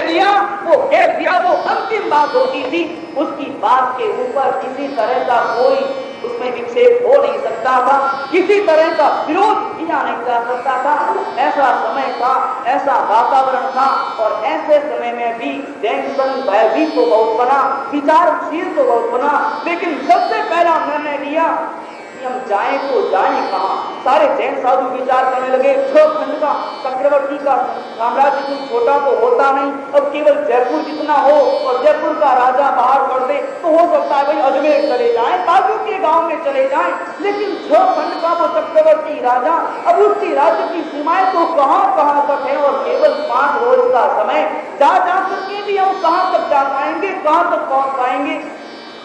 दिया, वो कह दिया, वो अंतिम बात होती थी। उसकी बात के ऊपर किसी तरह का कोई उसमें विक्षेप हो नहीं सकता था, किसी तरह का विरोध किया नहीं जा सकता था। ऐसा समय था, ऐसा वातावरण था, और ऐसे समय में भी जैन संघ भयभीत तो बहुत बना, विचारशील तो बहुत बना, लेकिन सबसे पहला निर्णय लिया कि हम जाएं तो जाएं कहां। सारे जैन साधु विचार करने लगे, खंड का चक्रवर्ती का साम्राज्य कुछ छोटा तो होता नहीं, अब केवल जयपुर जितना हो और जयपुर का राजा बाहर कर दे तो हो सकता है भाई अजमेर चले जाएं, बाजू के गांव में चले जाएं, लेकिन खंड का वो चक्रवर्ती राजा, अब उसकी राज्य की सीमाएं तो कहां कहां तक है, और केवल 5 रोज का समय, जा करके भी हम कहां तक जा पाएंगे, कहां तक पहुंच पाएंगे।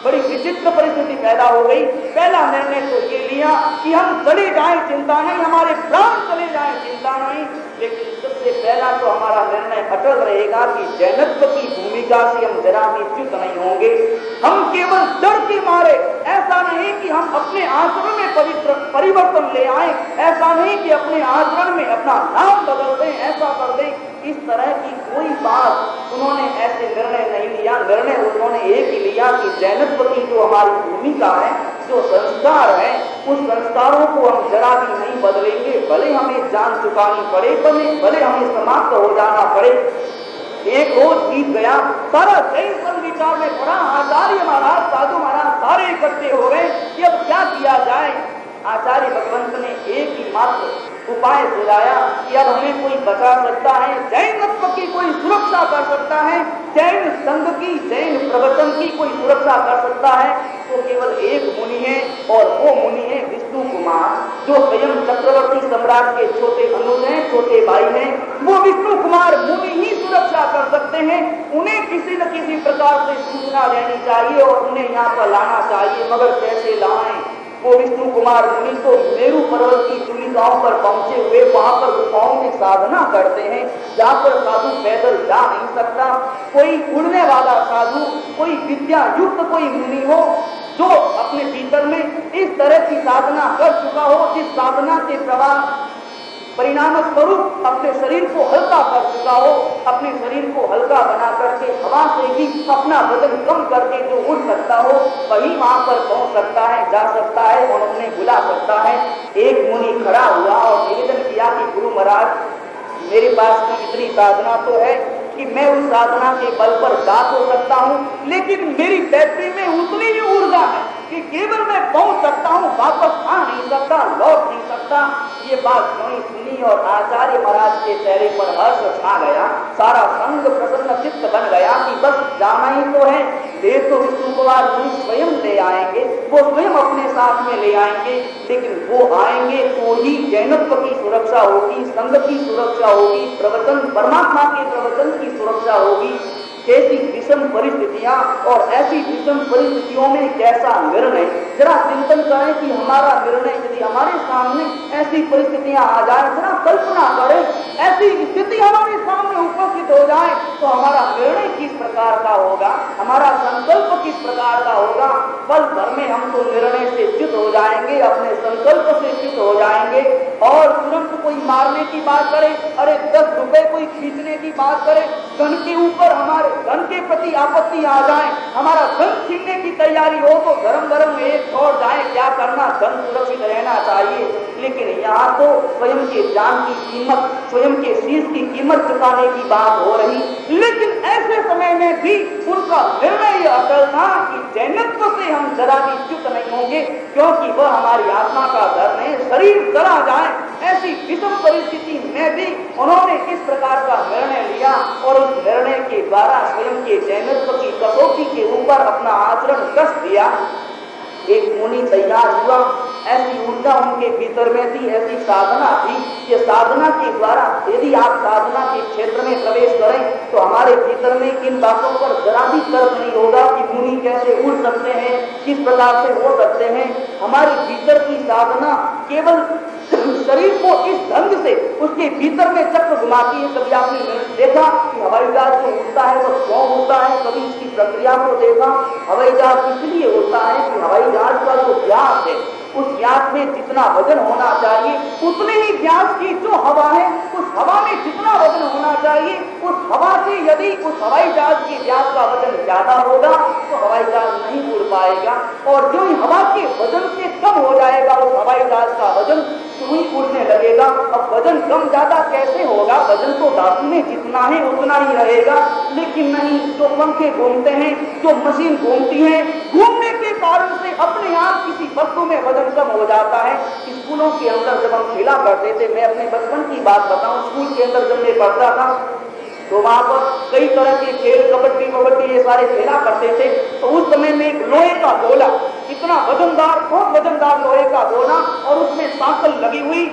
बड़ी विचित्र परिस्थिति पैदा हो गई। पहला निर्णय तो ये लिया कि हम चले जाएं चिंता नहीं, हमारे प्राण चले जाएं चिंता नहीं, लेकिन सबसे पहला तो हमारा निर्णय अटल रहेगा कि जैनत्व की भूमिका से हम जरा भी च्युत नहीं होंगे। हम केवल डर के मारे, ऐसा नहीं कि हम अपने आचरण में पवित्र परिवर्तन ले आए, ऐसा नहीं कि अपने आचरण में अपना नाम बदल दें, ऐसा कर दें, इस तरह की कोई बात उन्होंने ऐसे निर्णय नहीं लिया। निर्णय उन्होंने एक ही लिया कि जैनत्व की जो हमारी भूमिका है, जो संस्कार है, उस संस्कारों को हम जरा भी नहीं बदलेंगे, भले हमें जान चुकानी पड़े, भले हमें समाप्त हो जाना पड़े। एक रोज बीत गया, सारा जैन संघ विचार में पड़ा, आचार्य महाराज, साधु महाराज सारे इकट्ठे हो गए कि अब क्या किया जाए। आचार्य भगवंत ने एक ही मात्र उपाय सुझाया कि अब हमें कोई बचा सकता है, जैनत्व की कोई सुरक्षा कर सकता है, जैन संघ की, जैन प्रवचन की कोई सुरक्षा कर सकता है, तो केवल एक मुनि है, और वो मुनि है विष्णु कुमार, जो स्वयं चक्रवर्ती सम्राट के छोटे अनुज हैं, छोटे भाई हैं। वो विष्णु कुमार मुनि ही सुरक्षा कर सकते हैं। उन्हें किसी न किसी प्रकार से सूचना देनी चाहिए और उन्हें यहाँ पर लाना चाहिए, मगर कैसे लाएं। वो विष्णु कुमार मुनि तो मेरू पर्वत की चूलिकाओं पर पहुंचे हुए, वहां पर गुफाओं में साधना करते हैं, जहां पर साधु पैदल जा नहीं सकता। कोई उड़ने वाला साधु, कोई विद्या युक्त कोई मुनि हो, जो अपने भीतर में इस तरह की साधना कर चुका हो, जिस साधना के प्रभाव परिणाम स्वरूप अपने शरीर को हल्का कर चुका हो, अपने शरीर को हल्का बना करके हवा से भी अपना वजन कम करके जो उड़ सकता हो, वही वहां पर पहुंच सकता है, जा सकता है और उन्हें बुला सकता है। एक मुनि खड़ा हुआ और निवेदन किया कि गुरु महाराज, मेरे पास की इतनी साधना तो है कि मैं उस साधना के बल पर जा तो सकता हूँ, लेकिन मेरी बैटरी में उतनी ही ऊर्जा है कि केवल मैं पहुंच सकता हूँ, वापस आ नहीं सकता, लौट नहीं सकता। ये बात क्यों सुनी और आचार्य महाराज के चेहरे पर हर्ष छा गया, सारा संग प्रसन्न चित्त बन गया कि बस जाना ही तो है। दे तो विष्णु कुमार मुनि स्वयं ले आएंगे, वो स्वयं अपने साथ में ले आएंगे, लेकिन वो आएंगे तो ही जैनत्व की सुरक्षा होगी, संघ की सुरक्षा होगी, प्रवचन परमात्मा के प्रवचन की सुरक्षा होगी। कैसी विषम परिस्थितियां, और ऐसी विषम परिस्थितियों में कैसा निर्णय। जरा चिंतन करें कि हमारा निर्णय यदि हमारे सामने ऐसी परिस्थितियां आ जाए, जरा कल्पना करें, ऐसी स्थिति हमारे सामने उपस्थित हो जाए तो हमारा निर्णय किस प्रकार का होगा, हमारा संकल्प किस प्रकार का होगा। पल भर में हम तो निर्णय से च्युत हो जाएंगे, अपने संकल्प से च्युत हो जाएंगे, और तुरंत कोई मारने की बात करे, अरे 10 रुपए कोई खींचने की बात करे, धन के ऊपर हमारे धन के प्रति आपत्ति आ जाए, हमारा धन छीनने की तैयारी हो तो धर्म धर्म एक छोड़ जाए, क्या करना, धन सुरक्षित रहना चाहिए। लेकिन यहाँ तो स्वयं के जान की कीमत, स्वयं के शीश की कीमत चुकाने की बात हो रही। लेकिन ऐसे समय में भी उनका निर्णय अटल था कि जैनत्व से हम जरा भी च्युत नहीं होंगे, क्योंकि वह हमारी आत्मा का धर्म है, शरीर चला जाए। ऐसी विषम परिस्थिति में भी उन्होंने इस प्रकार का निर्णय लिया, और उस निर्णय के द्वारा स्वयं के जैनत्व की कसौटी के ऊपर अपना आचरण कस दिया। एक मुनि तैयार हुआ, ऐसी ऊर्जा उनके भीतर में थी, ऐसी साधना थी। ये साधना के द्वारा यदि आप साधना के क्षेत्र में प्रवेश करें तो हमारे भीतर में इन बातों पर जरा भी तर्क नहीं होगा कि मुनि कैसे उड़ सकते हैं, किस प्रकार से हो सकते हैं। हमारे भीतर की साधना केवल शरीर को इस ढंग से उसके भीतर में चक्र घुमाती है। कभी आपने देखा कि हवाई जहाज जो उड़ता है वो क्यों उड़ता है, कभी इसकी प्रक्रिया को देखा। हवाई जहाज इसलिए उड़ता है कि हवाई जहाज का जो व्यास है, उस व्यास में जितना वजन होना चाहिए उतने ही व्यास की जो हवा है, उस हवा में जितना वजन होना चाहिए, उस हवा से यदि उस हवाई जहाज के व्यास का वजन ज्यादा होगा तो हवाई जहाज नहीं उड़ पाएगा, और जो ही हवा के वजन से कम हो जाएगा उस हवाई जहाज का वजन तो ही उड़ने लगेगा। अब वजन कम ज्यादा कैसे होगा? वजन तो धातु में जितना है उतना ही रहेगा, लेकिन नहीं, जो पंखे घूमते हैं, जो मशीन घूमती है, घूमने के कारण से अपने आप किसी वस्तु में वजन कम हो जाता है। स्कूलों के अंदर जब हम खेला करते थे, मैं अपने बचपन की बात बताऊं, स्कूल के अंदर जब मैं पढ़ता था तो वहां पर कई तरह के खेल, कबड्डी वबड्डी ये सारे खेला करते थे। तो उस समय में एक लोहे का गोला, इतना वजनदार, बहुत वजनदार लोहे का गोला, और उसमें सांकल लगी हुई,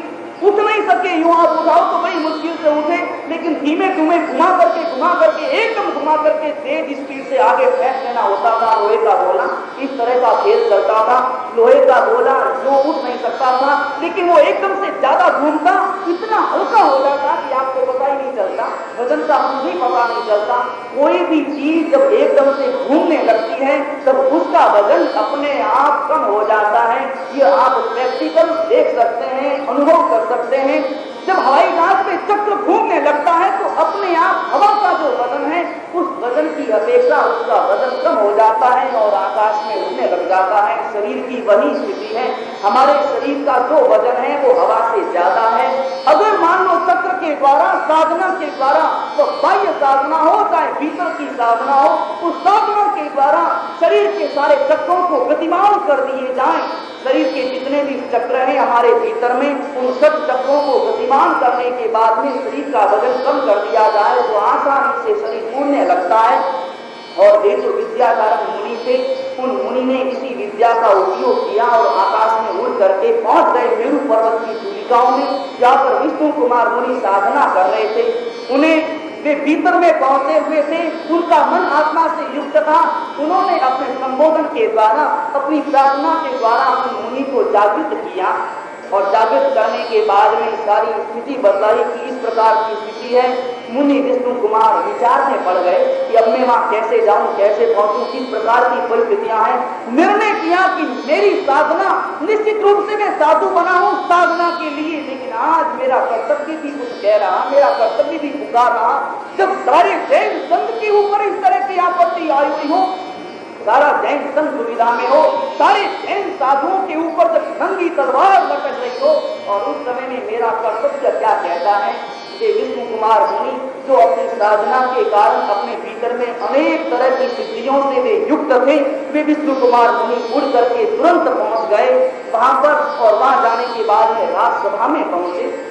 उठ नहीं सके, यूं आप उठाओ तो बड़ी मुश्किल से उठे, लेकिन धीमे धीमे घुमा करके एकदम घुमा करके तेज स्पीड से आगे फेंक देना होता था लोहे का गोला। इस तरह का खेल चलता था। लोहे का गोला जो उठ नहीं सकता था, लेकिन वो एकदम से ज्यादा घूमता, इतना हल्का हो जाता कि आपको पता ही नहीं चलता, वजन का भी पता नहीं चलता। कोई भी चीज जब एकदम से घूमने लगती है तब उसका वजन अपने आप कम हो जाता है। ये आप प्रैक्टिकल देख सकते हैं, अनुभव कर सकते हैं। जब हवाई जहाज में चक्र घूमने लगता है तो अपने आप हवा का जो वजन है उस वजन की अपेक्षा उसका वजन कम हो जाता है और आकाश में उड़ने लग जाता है। शरीर की वही स्थिति है, हमारे शरीर का जो वजन है वो हवा से ज्यादा है। अगर मान लो चक्र के द्वारा, साधना के द्वारा, तो बाह्य साधना हो चाहे भीतर की साधना हो, उस साधना के द्वारा शरीर के सारे चक्रों को गतिमान कर दिए जाएं, शरीर के जितने भी चक्र हैं हमारे भीतर में, उन सब चक्रों को गतिमान करने के बाद में शरीर का वजन कम कर दिया जाए तो आसानी से शरीर उड़ने लगता है। और ये जो विद्याकारक मुनि थे, उन मुनि ने इसी विद्या का उपयोग किया और आकाश में उड़ करके पहुंच गए मेरु पर्वत की चूलिकाओं में, जहां पर विष्णु कुमार मुनि साधना कर रहे थे। उन्हें वे भीतर में पहुंचे हुए थे, उनका मन आत्मा से युक्त था। उन्होंने अपने संबोधन के द्वारा, अपनी प्रार्थना के द्वारा उन मुनि को जागृत किया, और जागृत करने के बाद में सारी स्थिति बदलाई कि इस प्रकार की स्थिति है। मुनि विष्णु कुमार विचार में पड़ गए कि अब मैं वहां कैसे जाऊं, कैसे पहुंचूं, किस प्रकार की परिस्थितियां हैं। निर्णय किया कि मेरी साधना, निश्चित रूप से मैं साधु बना हूं साधना के लिए, लेकिन आज मेरा कर्तव्य भी कुछ कह रहा, मेरा कर्तव्य भी पुकार रहा। जब सारे जैन संत के ऊपर इस तरह की आपत्ति आई हुई हो, सारा जैन संत दुविधा में हो, सारे जैन साधुओं के ऊपर जब नंगी तलवार लटक रही हो, और उस समय में मेरा कर्तव्य क्या कहता है। ये विष्णु कुमार मुनि जो अपनी साधना के कारण अपने भीतर में अनेक तरह की सिद्धियों से वे युक्त थे, वे विष्णु कुमार मुनि उड़ करके तुरंत पहुंच गए वहां पर, और वहां जाने के बाद में राजसभा में पहुंचे।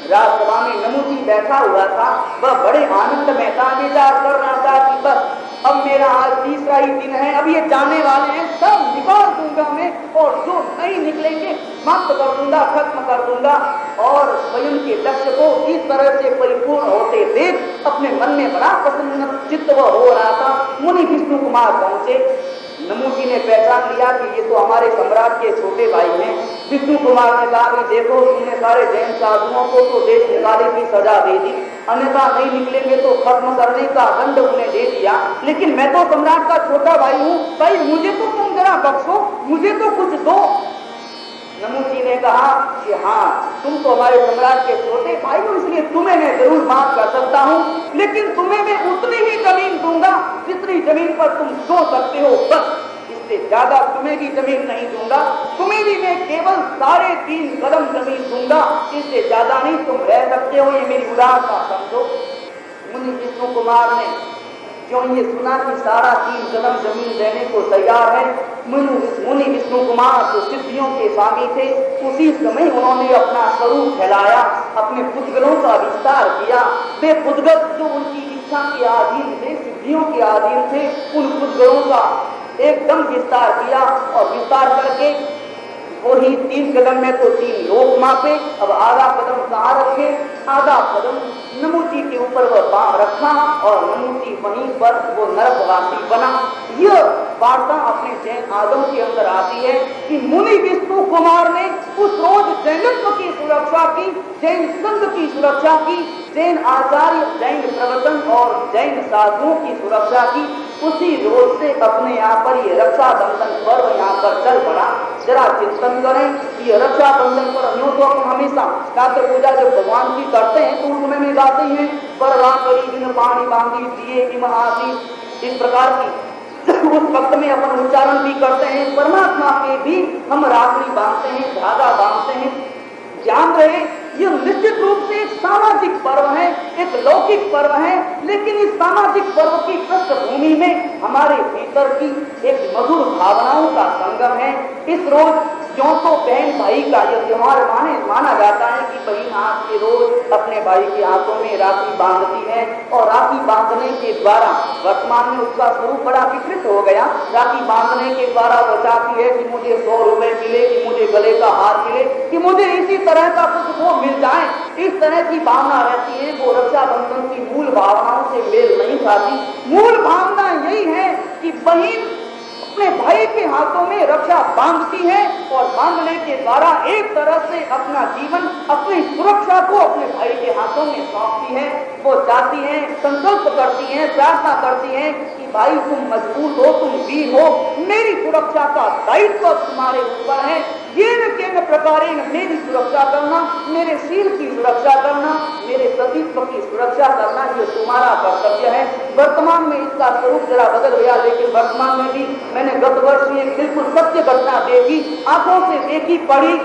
राजसभा में नमूजी बैठा हुआ था, वह बड़े आनंद में था, विचार कर रहा था कि बस अब मेरा आज तीसरा ही दिन है, अब ये जाने वाले हैं, सब निकाल दूंगा मैं, और जो नहीं निकलेंगे समाप्त कर दूंगा, खत्म कर दूंगा। और स्वयं के लक्ष्य को इस तरह से परिपूर्ण होते देख अपने मन में बड़ा प्रसन्न चित्त हो रहा था। मुनि विष्णु कुमार पहुंचे। नमू जी ने पहचान लिया कि ये तो हमारे सम्राट के छोटे भाई हैं। विष्णु कुमार ने कहा कि देखो, तुमने सारे जैन साधुओं को तो देश निकाले की सजा दे दी, अन्यथा नहीं निकलेंगे तो खत्म करने का दंड उन्हें दे दिया, लेकिन मैं तो सम्राट का छोटा भाई हूँ, भाई मुझे तो तुम जरा बख्शो, मुझे तो कुछ दो। नमू जी ने कहा कि हाँ, तुम तो हमारे सम्राट के छोटे भाई हो, इसलिए तुम्हें मैं जरूर माफ कर सकता हूँ, लेकिन तुम्हें मैं उतनी ही जमीन दूंगा जितनी जमीन पर तुम सो सकते हो, बस इससे ज्यादा तुम्हें भी जमीन नहीं दूंगा। तुम्हें भी मैं केवल 3.5 कदम जमीन दूंगा, इससे ज्यादा नहीं तुम रह सकते हो, ये मेरी उदारता समझो। मुनि विष्णु कुमार ने क्यों ये सुना कि 3.5 कदम जमीन देने को तैयार है। मुनि विष्णु कुमार जो सिद्धियों के स्वामी थे, उसी समय उन्होंने अपना स्वरूप फैलाया, अपने पुद्गलों का विस्तार किया। वे पुद्गल जो उनकी इच्छा के अधीन थे, सिद्धियों के अधीन थे, उन पुद्गलों का एकदम विस्तार किया, और विस्तार करके वही 3 कदम में तो 3 लोक मापे। अब आधा कदम कहाँ रखे, आधा कदम नमूची के ऊपर वह पांव रखा, और नमूची वहीं पर वो नरकवासी बना। यह वार्ता अपने जैन आगम के अंदर आती है कि मुनि विष्णु कुमार ने उस रोज जैनत्व की सुरक्षा की, जैन संघ की सुरक्षा की, जैन आचार्य, जैन प्रवचन और जैन साधुओं की सुरक्षा की। उसी रोज से अपने यहाँ पर ये रक्षाबंधन पर्व यहाँ पर चल पड़ा। जरा चिंतन करें कि रक्षाबंधन पर यूं तो हम हमेशा रात्र पूजा जब भगवान की करते हैं तो उस समय में गाते हैं बरला करी बिन पानी बांधी दिए इम आशीष, इस प्रकार की उस वक्त में अपन उच्चारण भी करते हैं। परमात्मा के भी हम राखड़ी बांधते हैं, धागा बांधते हैं। ध्यान रहे, यह निश्चित रूप से एक सामाजिक पर्व है, एक लौकिक पर्व है, लेकिन इस सामाजिक पर्व की पृष्ठभूमि में हमारे भीतर की एक मधुर भावनाओं का संगम है। इस रोज क्यों तो बहन भाई का यह त्योहार माना जाता है कि बहन आज के रोज अपने भाई के हाथों में राखी बांधती है, और राखी बांधने के द्वारा वर्तमान में उसका स्वरूप बड़ा विकृत हो गया। राखी बांधने के द्वारा वो चाहती है कि मुझे 100 रुपए मिले, कि मुझे गले का हार मिले, कि मुझे इसी तरह का कुछ वो मिल जाए। इस तरह की भावना रहती है, वो रक्षाबंधन की मूल भावनाओं से मेल नहीं खाती। मूल भावना यही है कि बहन अपने भाई के हाथों में रक्षा बांधती है, और बांधने के द्वारा एक तरह से अपना जीवन, अपनी सुरक्षा को अपने भाई के हाथों में सौंपती है। वो चाहती है, संकल्प करती है, प्रार्थना करती है कि भाई तुम मजबूत हो, तुम वीर हो, मेरी सुरक्षा का दायित्व तुम्हारे ऊपर है। ये प्रकारे मेरी सुरक्षा करना, मेरे शील की सुरक्षा करना, मेरे सतीत्व की सुरक्षा करना, ये तुम्हारा कर्तव्य है। वर्तमान में इसका स्वरूप जरा बदल गया, लेकिन वर्तमान में भी मैंने गत वर्ष एक बिल्कुल सत्य घटना देखी, आंखों से देखी, पढ़ी।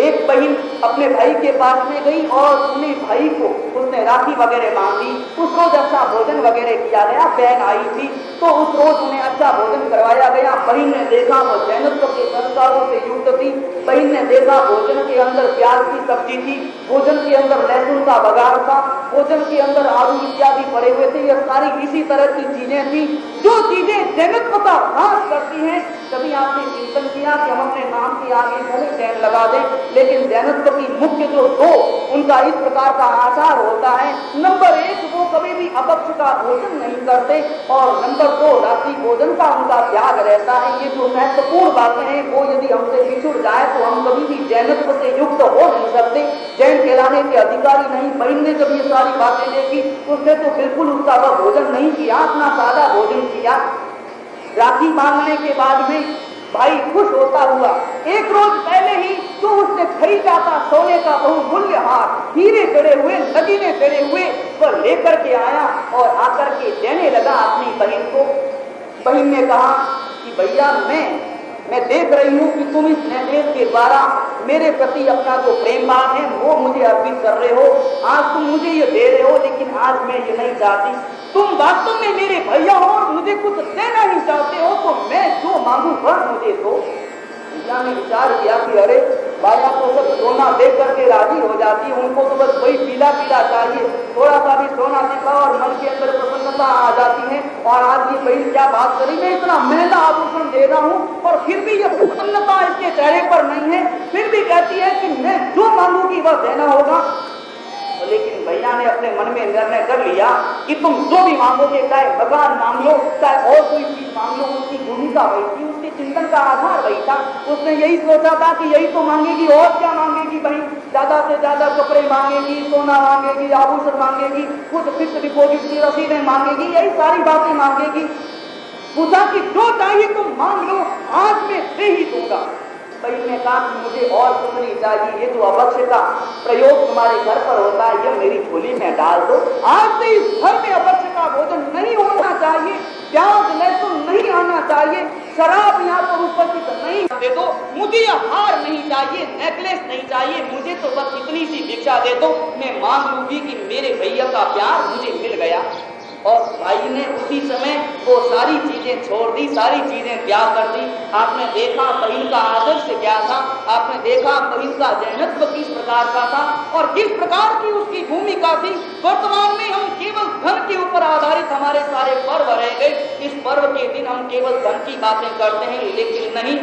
एक बहन अपने भाई के पास में गई और अपने भाई को उसने राखी वगैरह बांधी। उस रोज अच्छा भोजन वगैरह किया गया, बहन आई थी तो उस रोज उन्हें अच्छा भोजन करवाया गया। बहन ने देखा वो जैनत्व के संस्कारों से युक्त थी। बहन ने देखा भोजन के अंदर प्याज की सब्जी थी, भोजन के अंदर लहसुन का बघार था, भोजन के अंदर आलू इत्यादि पड़े हुए थे। यह सारी इसी तरह की चीजें थी जो चीजें जैनत्व का नाश करती हैं। कभी आपने चिंतन किया कि हम अपने नाम के आगे भले जैन लगा दें, लेकिन जैनत्व की मुख्य जो दो उनका इस प्रकार का आचार होता है। नंबर 1, वो कभी भी अपक्ष का भोजन नहीं करते, और नंबर 2, रात्रि भोजन का उनका त्याग रहता है। ये जो महत्वपूर्ण बातें हैं वो यदि हमसे बिछुड़ जाए तो हम कभी भी जैनत्व से युक्त हो नहीं सकते, जैन कहलाने के अधिकारी नहीं। बहन ने जब ये सारी बातें देखी उसने तो बिल्कुल उसका वह भोजन नहीं किया, अपना सादा भोजन किया। राखी बांधने के बाद में भाई खुश होता हुआ एक रोज पहले ही जो उसने खरीदा था सोने का बहुमूल्य हार, हीरे जड़े हुए, नगीने जड़े हुए, वह लेकर के आया और आकर के देने लगा अपनी बहन को। बहन ने कहा कि भैया मैं देख रही हूँ कि तुम इस नेकलेस के द्वारा मेरे प्रति अपना जो प्रेम भाव है वो मुझे अर्पित कर रहे हो। आज तुम मुझे ये दे रहे हो, लेकिन आज मैं ये नहीं चाहती। तुम वास्तव में मेरे भैया हो और मुझे कुछ देना ही चाहते हो, तो मैं जो मांगू वह मुझे दो। भैया ने विचार किया कि अरे बाया तो सब सोना देख करके राजी हो जाती है, उनको तो बस वही पीला पीला चाहिए, थोड़ा सा भी सोना दिखा और मन के अंदर प्रसन्नता आ जाती है। और आज ये बहन क्या बात करी, मैं इतना महंगा आभूषण दे रहा हूँ और फिर भी ये प्रसन्नता इसके चेहरे पर नहीं है, फिर भी कहती है कि मैं जो मांगूंगी वह देना होगा। लेकिन भैया ने अपने मन में निर्णय कर लिया कि तुम जो भी मांगोगे, चाहे भगवान मांग लो, चाहे और कोई चीज मांग लो, उसकी भूमिका वही थी, उसके चिंतन का आधार वही था। उसने यही सोचा था कि यही तो मांगेगी, और क्या मांगेगी बहन, ज्यादा से ज्यादा कपड़े मांगेगी, सोना मांगेगी, आभूषण मांगेगी, कुछ फिक्स डिपोजिट की रसीदें मांगेगी, यही सारी बातें मांगेगी। पूछा कि जो चाहिए तुम मांग लो, आज मैं दे ही दूंगा। बहन ने कहा कि मुझे और कुछ नहीं चाहिए, ये जो अभक्ष्य का प्रयोग तुम्हारे घर पर होता है ये मेरी झोली में डाल दो। आज से इस घर में अभक्ष्य का भोजन नहीं होना चाहिए, प्याज लहसुन नहीं आना चाहिए, शराब यहाँ पर उपस्थित नहीं दे दो, मुझे यह हार नहीं चाहिए, नेकलेस नहीं चाहिए, मुझे तो बस इतनी सी भिक्षा दे दो, मैं मांग लूंगी कि मेरे भैया का प्यार मुझे मिल गया। और भाई ने उसी समय वो सारी चीजें छोड़ दी, सारी चीजें त्याग कर दी। आपने देखा बहन का आदर्श क्या था, आपने देखा बहन का जैनत्व किस प्रकार का था और किस प्रकार की उसकी भूमिका थी। वर्तमान में हम केवल धन के ऊपर आधारित हमारे सारे पर्व रह गए। इस पर्व के दिन हम केवल धन की बातें करते हैं, लेकिन नहीं,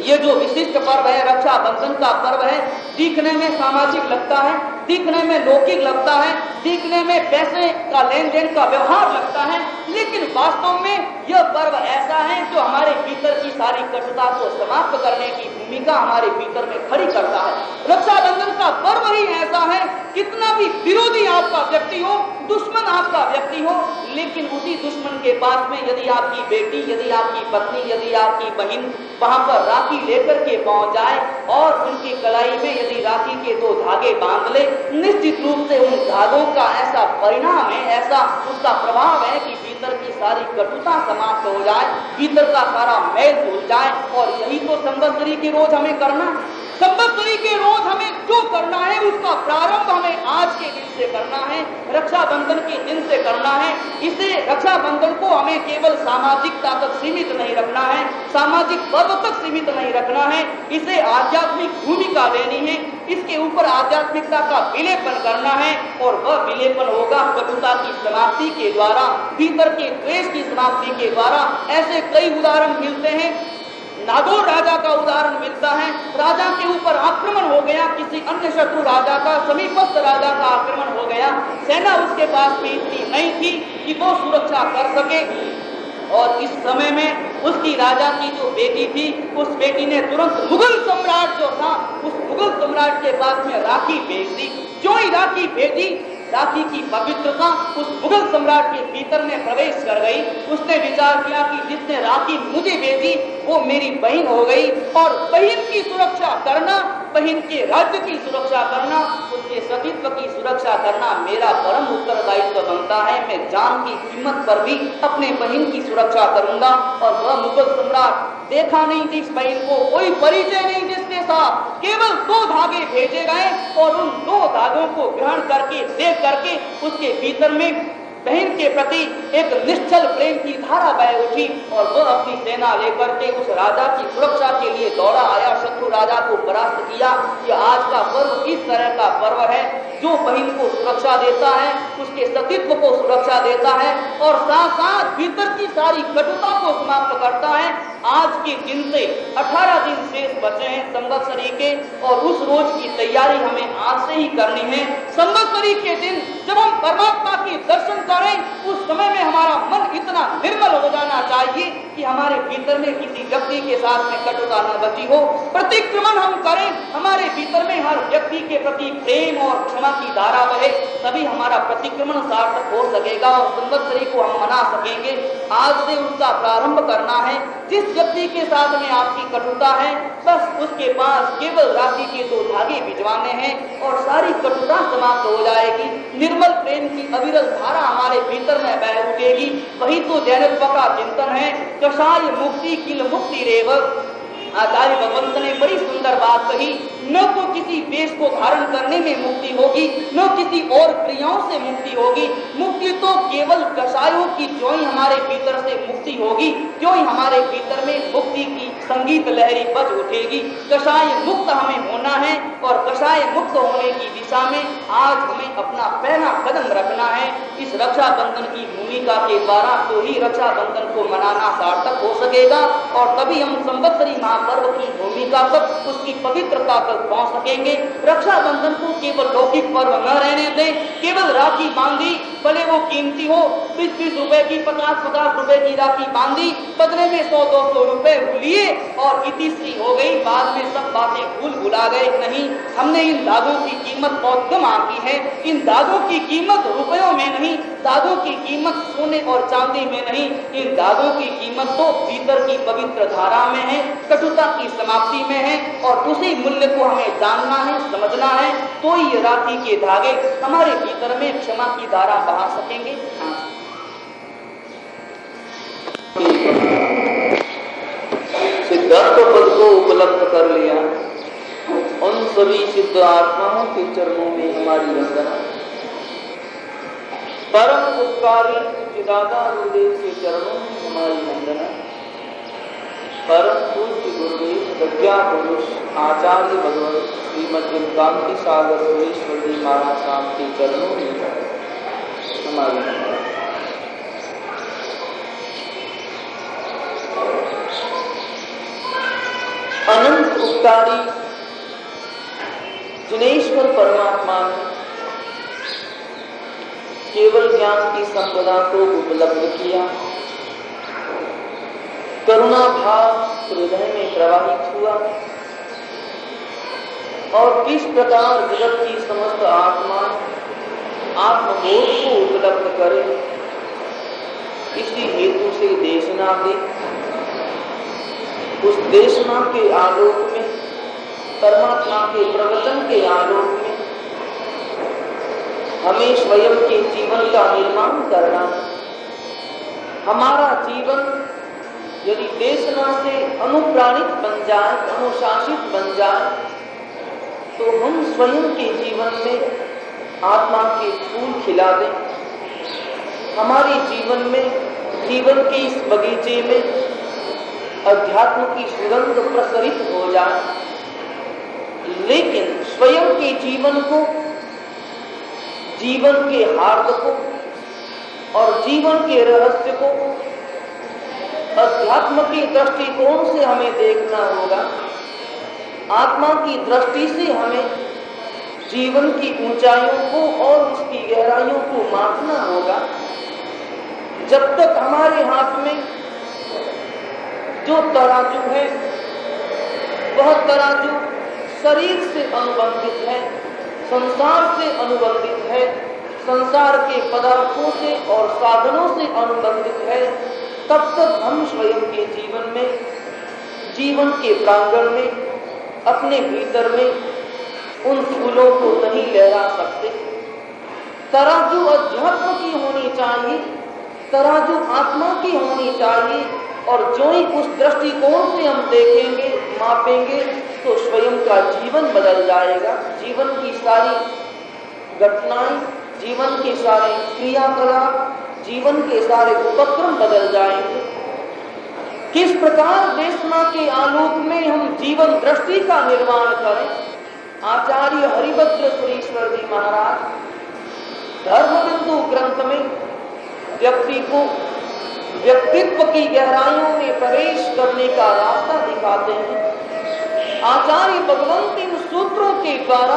ये जो विशिष्ट पर्व है, रक्षाबंधन का पर्व है, दिखने में सामाजिक लगता है, दिखने में लौकिक लगता है, दिखने में पैसे का लेन देन का व्यवहार लगता है, लेकिन वास्तव में यह पर्व ऐसा है जो हमारे भीतर की सारी कटुता को समाप्त करने की भूमिका हमारे भीतर में खड़ी करता है। रक्षाबंधन का पर्व ही ऐसा है, कितना भी विरोधी आपका व्यक्ति हो, दुश्मन आपका व्यक्ति हो, लेकिन उसी दुश्मन के पास में यदि आपकी बेटी, यदि आपकी पत्नी, यदि आपकी बहन वहां पर राखी लेकर के पहुंच जाए और उनकी कलाई में यदि राखी के 2 धागे बांध ले, निश्चित रूप से उन धागों का ऐसा परिणाम है, ऐसा उसका प्रभाव है कि भीतर की सारी कटुता समाप्त हो जाए, भीतर का सारा मैल धुल जाए। और यही तो संवत्सरी के रोज हमें करना है। संवत्सरी के रोज हमें जो करना है उसका प्रारंभ हमें आज के दिन से करना है, रक्षाबंधन के दिन से करना है। इसे रक्षाबंधन को हमें केवल सामाजिकता तक सीमित नहीं रखना है, सामाजिक पर्व तक सीमित नहीं रखना है, इसे आध्यात्मिक भूमिका देनी है, इसके ऊपर आध्यात्मिकता का विलेपन करना है। और वह विलेपन होगा कटुता की समाप्ति के द्वारा, भीतर के द्वेष की समाप्ति के द्वारा। ऐसे कई उदाहरण मिलते हैं। नागौर राजा का उदाहरण मिलता है। राजा के ऊपर आक्रमण हो गया, किसी अन्य शत्रु राजा का, समीपस्थ राजा का आक्रमण हो गया। सेना उसके पास में इतनी नहीं थी कि वो सुरक्षा कर सके, और इस समय में उसकी राजा की जो बेटी थी, उस बेटी ने तुरंत मुगल सम्राट जो था, उस मुगल सम्राट के पास में राखी भेज दी। जो ही राखी भेजी, राखी की पवित्रता उस मुगल सम्राट के भीतर में प्रवेश कर गई। उसने विचार किया कि जिसने राखी मुझे भेजी वो मेरी बहन हो गई, और बहन की सुरक्षा करना, बहन के राज्य की सुरक्षा करना, उसके सतीत्व की सुरक्षा करना मेरा परम उत्तरदायित्व बनता है। मैं जान की कीमत पर भी अपने बहन की सुरक्षा करूंगा। और वह मुगल सम्राट देखा नहीं जिस बहन को, कोई परिचय नहीं जिसके साथ, केवल 2 धागे भेजे गए, और उन 2 धागों को ग्रहण करके, देख करके उसके भीतर में बहन के प्रति एक निश्चल प्रेम की धारा बह उठी, और वह अपनी सेना लेकर के उस राजा की सुरक्षा के लिए दौड़ा आया, शत्रु राजा को परास्त किया। कि आज का पर्व इस तरह का पर्व है जो बहन को सुरक्षा देता है, उसके सतीत्व को सुरक्षा देता है, और साथ साथ भीतर की सारी कटुता को समाप्त करता है। आज के दिन से 18 दिन शेष बचे हैं संवत्सरी के, और उस रोज की तैयारी हमें आज से ही करनी है। संवत्सरी के दिन जब हम परमात्मा के दर्शन करें, उस समय में हमारा मन इतना निर्मल हो जाना चाहिए कि हमारे भीतर में किसी व्यक्ति के साथ में कटुता न बची हो। प्रतिक्रमण हम करें, हमारे भीतर में हर व्यक्ति के प्रति प्रेम और क्षमा की धारा बहे, तभी हमारा प्रतिक्रमण सार्थक हो सकेगा और संवत्सरी को हम मना सकेंगे। आज से उसका प्रारंभ करना है। जिस व्यक्ति के साथ में आपकी कटुता है, बस उसके पास केवल राखी के 2 धागे भिजवाने हैं और सारी कटुता समाप्त हो जाएगी। निर्मल प्रेम की अविरल धारा हमारे भीतर में बह उठेगी। वही तो जैनत्व का चिंतन है। कषाय मुक्ति किल मुक्ति रेव। आचार्य भगवंत ने बड़ी सुंदर बात कही। न तो किसी वेश को धारण करने में मुक्ति होगी, न किसी और क्रियाओं से मुक्ति होगी। मुक्ति तो केवल कषायों की जो ही हमारे भीतर से मुक्ति होगी, जो ही हमारे भीतर में मुक्ति की संगीत लहरी बज उठेगी। कषाय मुक्त हमें होना है, और कषाय मुक्त होने की दिशा में आज हमें अपना पहला कदम रखना है। इस रक्षाबंधन की भूमिका के द्वारा तो ही रक्षाबंधन को मनाना सार्थक हो सकेगा, और तभी हम संवत्सरी महापर्व की भूमिका तक, उसकी पवित्रता तक पहुंच सकेंगे। रक्षाबंधन को केवल लौकिक पर्व न रहने दें। केवल राखी बांधी, भले वो कीमती हो, 20-20 रुपए की, 50-50 रुपए की राखी बांधी, बदले में 100-200 रुपए लिए और इतिश्री हो गई, बाद में सब बातें भूल भुला गए। नहीं, हमने इन दागों की कीमत बहुत कम आंकी है। इन दागों की कीमत रुपयों में नहीं, दागों की कीमत सोने और चांदी में नहीं, इन दागों की कीमत तो भीतर की पवित्र धारा में है, कटुता की समाप्ति में है। और उसी मूल्य को हमें जानना है, समझना है, तो ये राखी के धागे हमारे भीतर में क्षमा की धारा बहा सकेंगे। सिद्धार्थ पद को उपलब्ध कर लिया, उन सभी सिद्ध आत्माओं के चरणों में हमारी वंदना। परम उपकारी चिदाता गुरुदेव के चरणों में हमारी वंदना। परम पूज्य गुरुदेव प्रज्ञा पुरुष आचार्य भगवत श्रीमद् कांति सागर सुरेश्वर जी महाराज साहब के चरणों में हमारी वंदना। अनंत उपकारी जिनेश्वर परमात्मा ने केवल ज्ञान की संपदा को उपलब्ध किया, करुणा भाव हृदय में प्रवाहित हुआ, और किस प्रकार जगत की समस्त आत्मा आत्मबोध को उपलब्ध करे। इसी हेतु से देशना दे। उस देशना के आलोक में, परमात्मा के प्रवचन के आलोक में हमें स्वयं के जीवन का निर्माण करना है। हमारा जीवन यदि देशना से अनुप्राणित बन जाए, अनुशासित बन जाए, तो हम स्वयं के जीवन में आत्मा के फूल खिला दें। हमारे जीवन में, जीवन के इस बगीचे में अध्यात्म की सुगंध प्रसरित हो जाए। लेकिन स्वयं के जीवन को, जीवन के हार्द को और जीवन के रहस्य को अध्यात्म के दृष्टिकोण से हमें देखना होगा। आत्मा की दृष्टि से हमें जीवन की ऊंचाइयों को और उसकी गहराइयों को मापना होगा। जब तक हमारे हाथ में जो तराजू है वह तराजू शरीर से अनुबंधित है, संसार से अनुबंधित है, संसार के पदार्थों से और साधनों से अनुबंधित है, तब तक हम स्वयं के जीवन में, जीवन के प्रांगण में, अपने भीतर में उन फूलों को नहीं लहरा सकते। तराजू अध्यात्म की होनी चाहिए, तराजू आत्मा की होनी चाहिए, और जो ही उस दृष्टिकोण से हम देखेंगे, मापेंगे, तो स्वयं का जीवन बदल जाएगा। जीवन की सारी घटनाएं, जीवन के सारे क्रियाकलाप, जीवन के सारे उपक्रम बदल जाएंगे। किस प्रकार देशना के आलोक में हम जीवन दृष्टि का निर्माण करें। आचार्य हरिभद्र सुरेश्वर जी महाराज धर्मबिंदु ग्रंथ में व्यक्ति को व्यक्तित्व की गहराइयों में प्रवेश करने का रास्ता दिखाते हैं। आचार्य भगवंत इन सूत्रों के द्वारा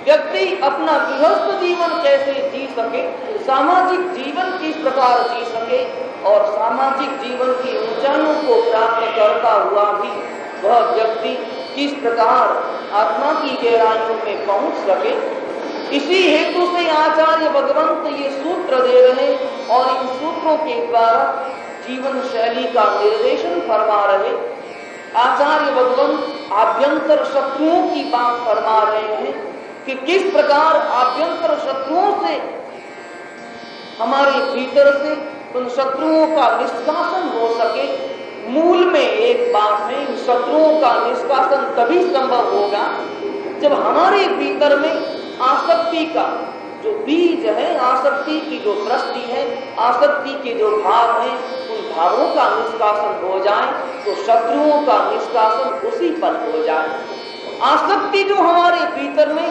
व्यक्ति अपना गृहस्थ जीवन कैसे जी सके, सामाजिक जीवन किस प्रकार जी सके और सामाजिक जीवन की ऊंचाइयों को प्राप्त करता हुआ भी वह व्यक्ति किस प्रकार आत्मा की गहराइयों में पहुंच सके। इसी हेतु से आचार्य भगवंत ये सूत्र दे रहे और इन सूत्रों के द्वारा जीवन शैली का निर्देशन फरमा रहे। आचार्य भगवंत आभ्यंतर शत्रुओं की बात फरमा रहे हैं कि किस प्रकार आभ्यंतर शत्रुओं से, हमारे भीतर से उन शत्रुओं का निष्कासन हो सके। मूल में एक बात है, इन शत्रुओं का निष्कासन तभी संभव होगा जब हमारे भीतर में आसक्ति का जो बीज है, आसक्ति की जो दृष्टि है, आसक्ति के जो भाव हैं, उन भावों का निष्कासन हो जाए तो शत्रुओं का निष्कासन उसी पर हो जाए। आसक्ति जो हमारे भीतर में,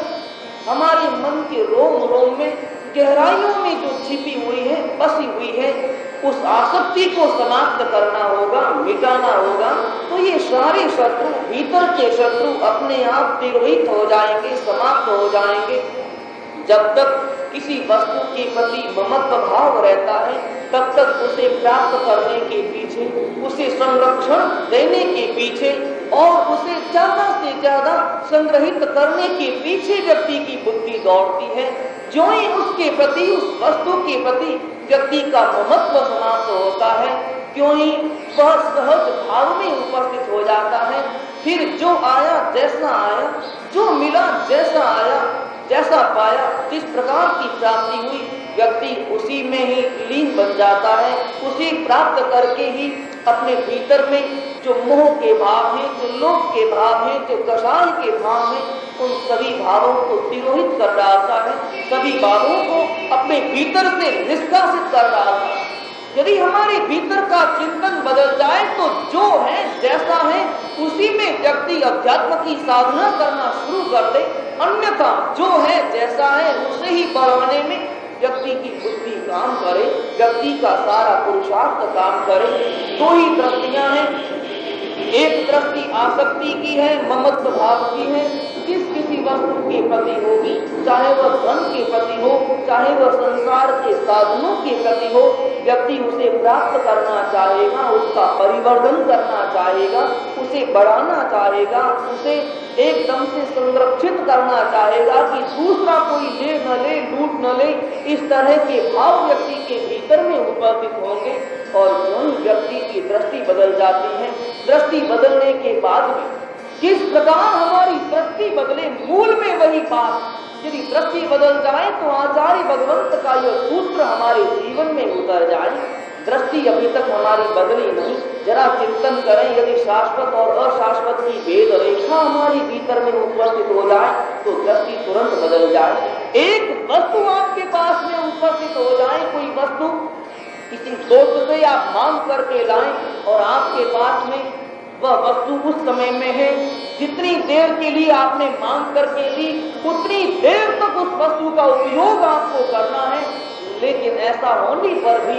हमारे मन के रोम रोम में, गहराइयों में जो छिपी हुई है, बसी हुई है, उस आसक्ति को समाप्त करना होगा, मिटाना होगा। तो ये सारे शत्रु, भीतर के शत्रु अपने आप तिरोहित हो जाएंगे, समाप्त हो जाएंगे। जब तक किसी वस्तु के प्रति ममत्व भाव रहता है, तब तक उसे प्राप्त करने के पीछे, उसे संरक्षण देने के पीछे और उसे ज्यादा से ज्यादा संग्रहित करने के पीछे व्यक्ति की बुद्धि दौड़ती है। जो ही उसके प्रति, उस वस्तु के प्रति व्यक्ति का ममत्व समाप्त होता है, क्यों ही वह सहज भाव में उपस्थित हो जाता है। फिर जो आया जैसा आया, जो मिला जैसा आया, जैसा पाया, जिस प्रकार की प्राप्ति हुई, व्यक्ति उसी में ही लीन बन जाता है। उसी प्राप्त करके ही अपने भीतर में जो मोह के भाव हैं, जो लोभ के भाव हैं, जो कषाय के भाव हैं, उन सभी भावों को तिरोहित कर डालता है, सभी भावों को अपने भीतर से निष्कासित कर डालता है। यदि हमारे भीतर का चिंतन बदल जाए तो जो है जैसा है उसी में व्यक्ति अध्यात्म की साधना करना शुरू कर दे। अन्यथा जो है जैसा है उसे ही बढ़ाने में व्यक्ति की बुद्धि काम करे, व्यक्ति का सारा पुरुषार्थ काम करे। दो ही दृष्टियां हैं, एक दृष्टि आसक्ति की है, ममत्व भाव की है। जिस किसी वस्तु के प्रति होगी, चाहे वह धन के प्रति हो, चाहे वह संसार के साधनों के प्रति हो, व्यक्ति उसे प्राप्त करना चाहेगा, उसका परिवर्धन करना चाहेगा, उसे बढ़ाना चाहेगा, उसे एकदम से संरक्षित करना चाहेगा कि दूसरा कोई ले न ले, लूट न ले। इस तरह के भाव व्यक्ति के भीतर में उपस्थित होंगे और यूं ही व्यक्ति की दृष्टि बदल जाती है। दृष्टि बदलने के बाद में किस प्रकार हमारी दृष्टि बदले, मूल में वही बात। यदि दृष्टि बदल जाए तो आचार्य भगवंत का यह सूत्र हमारे जीवन में उतर जाए। दृष्टि अभी तक हमारी बदली नहीं, जरा चिंतन करें, यदि शाश्वत और अशाश्वत की भेद रेखा हमारी भीतर में उपस्थित हो जाए तो दृष्टि तुरंत बदल जाए। एक वस्तु आपके पास में उपस्थित हो जाए, कोई वस्तु किसी दोस्त से आप मांग करके लाएं और आपके पास में वह वस्तु उस समय में है, जितनी देर के लिए आपने मांग करके ली उतनी देर तक उस वस्तु का उपयोग आपको करना है। लेकिन ऐसा होने पर भी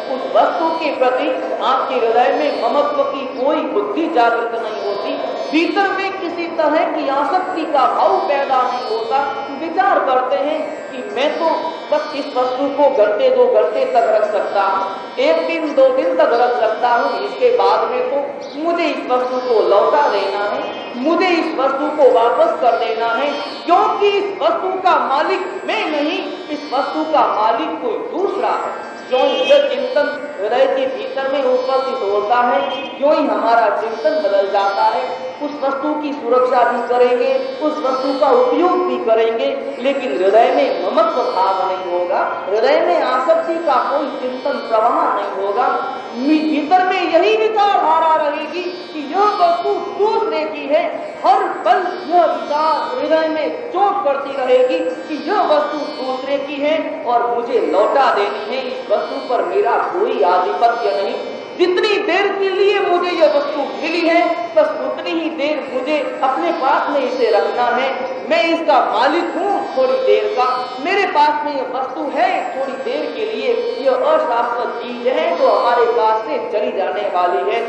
उस वस्तु के प्रति आपके हृदय में ममत्व की कोई बुद्धि जागृत नहीं होती, भीतर में किसी तरह की आसक्ति का भाव पैदा नहीं होता। विचार करते हैं कि मैं तो बस इस वस्तु को घंटे 2 घंटे तक रख सकता हूँ, 1 दिन 2 दिन तक रख सकता हूँ, इसके बाद में तो मुझे इस वस्तु को लौटा देना है, मुझे इस वस्तु को वापस कर देना है, क्योंकि इस वस्तु का मालिक मैं नहीं, इस वस्तु का मालिक कोई दूसरा है। जो यह चिंतन हृदय के भीतर में उपस्थित होता है, क्यों ही हमारा चिंतन बदल जाता है। उस वस्तु की सुरक्षा भी करेंगे, उस वस्तु का उपयोग भी करेंगे, लेकिन हृदय में ममत्व भाव नहीं होगा, हृदय में आसक्ति का कोई चिंतन प्रवाह नहीं होगा। भीतर में यही विचारधारा रहेगी कि यह वस्तु दूसरे की है। हर पल यह विचार हृदय में चोट करती रहेगी कि यह वस्तु दूसरे की है और मुझे लौटा देनी है, इस वस्तु पर मेरा कोई आधिपत्य नहीं। जितनी देर के लिए मुझे यह वस्तु मिली है बस उतनी ही देर मुझे अपने पास में इसे रखना है। मैं इसका मालिक हूँ थोड़ी देर का, मेरे पास में यह वस्तु है थोड़ी देर के लिए, यह अशाश्वत चीज है जो हमारे पास से चली जाने वाली है।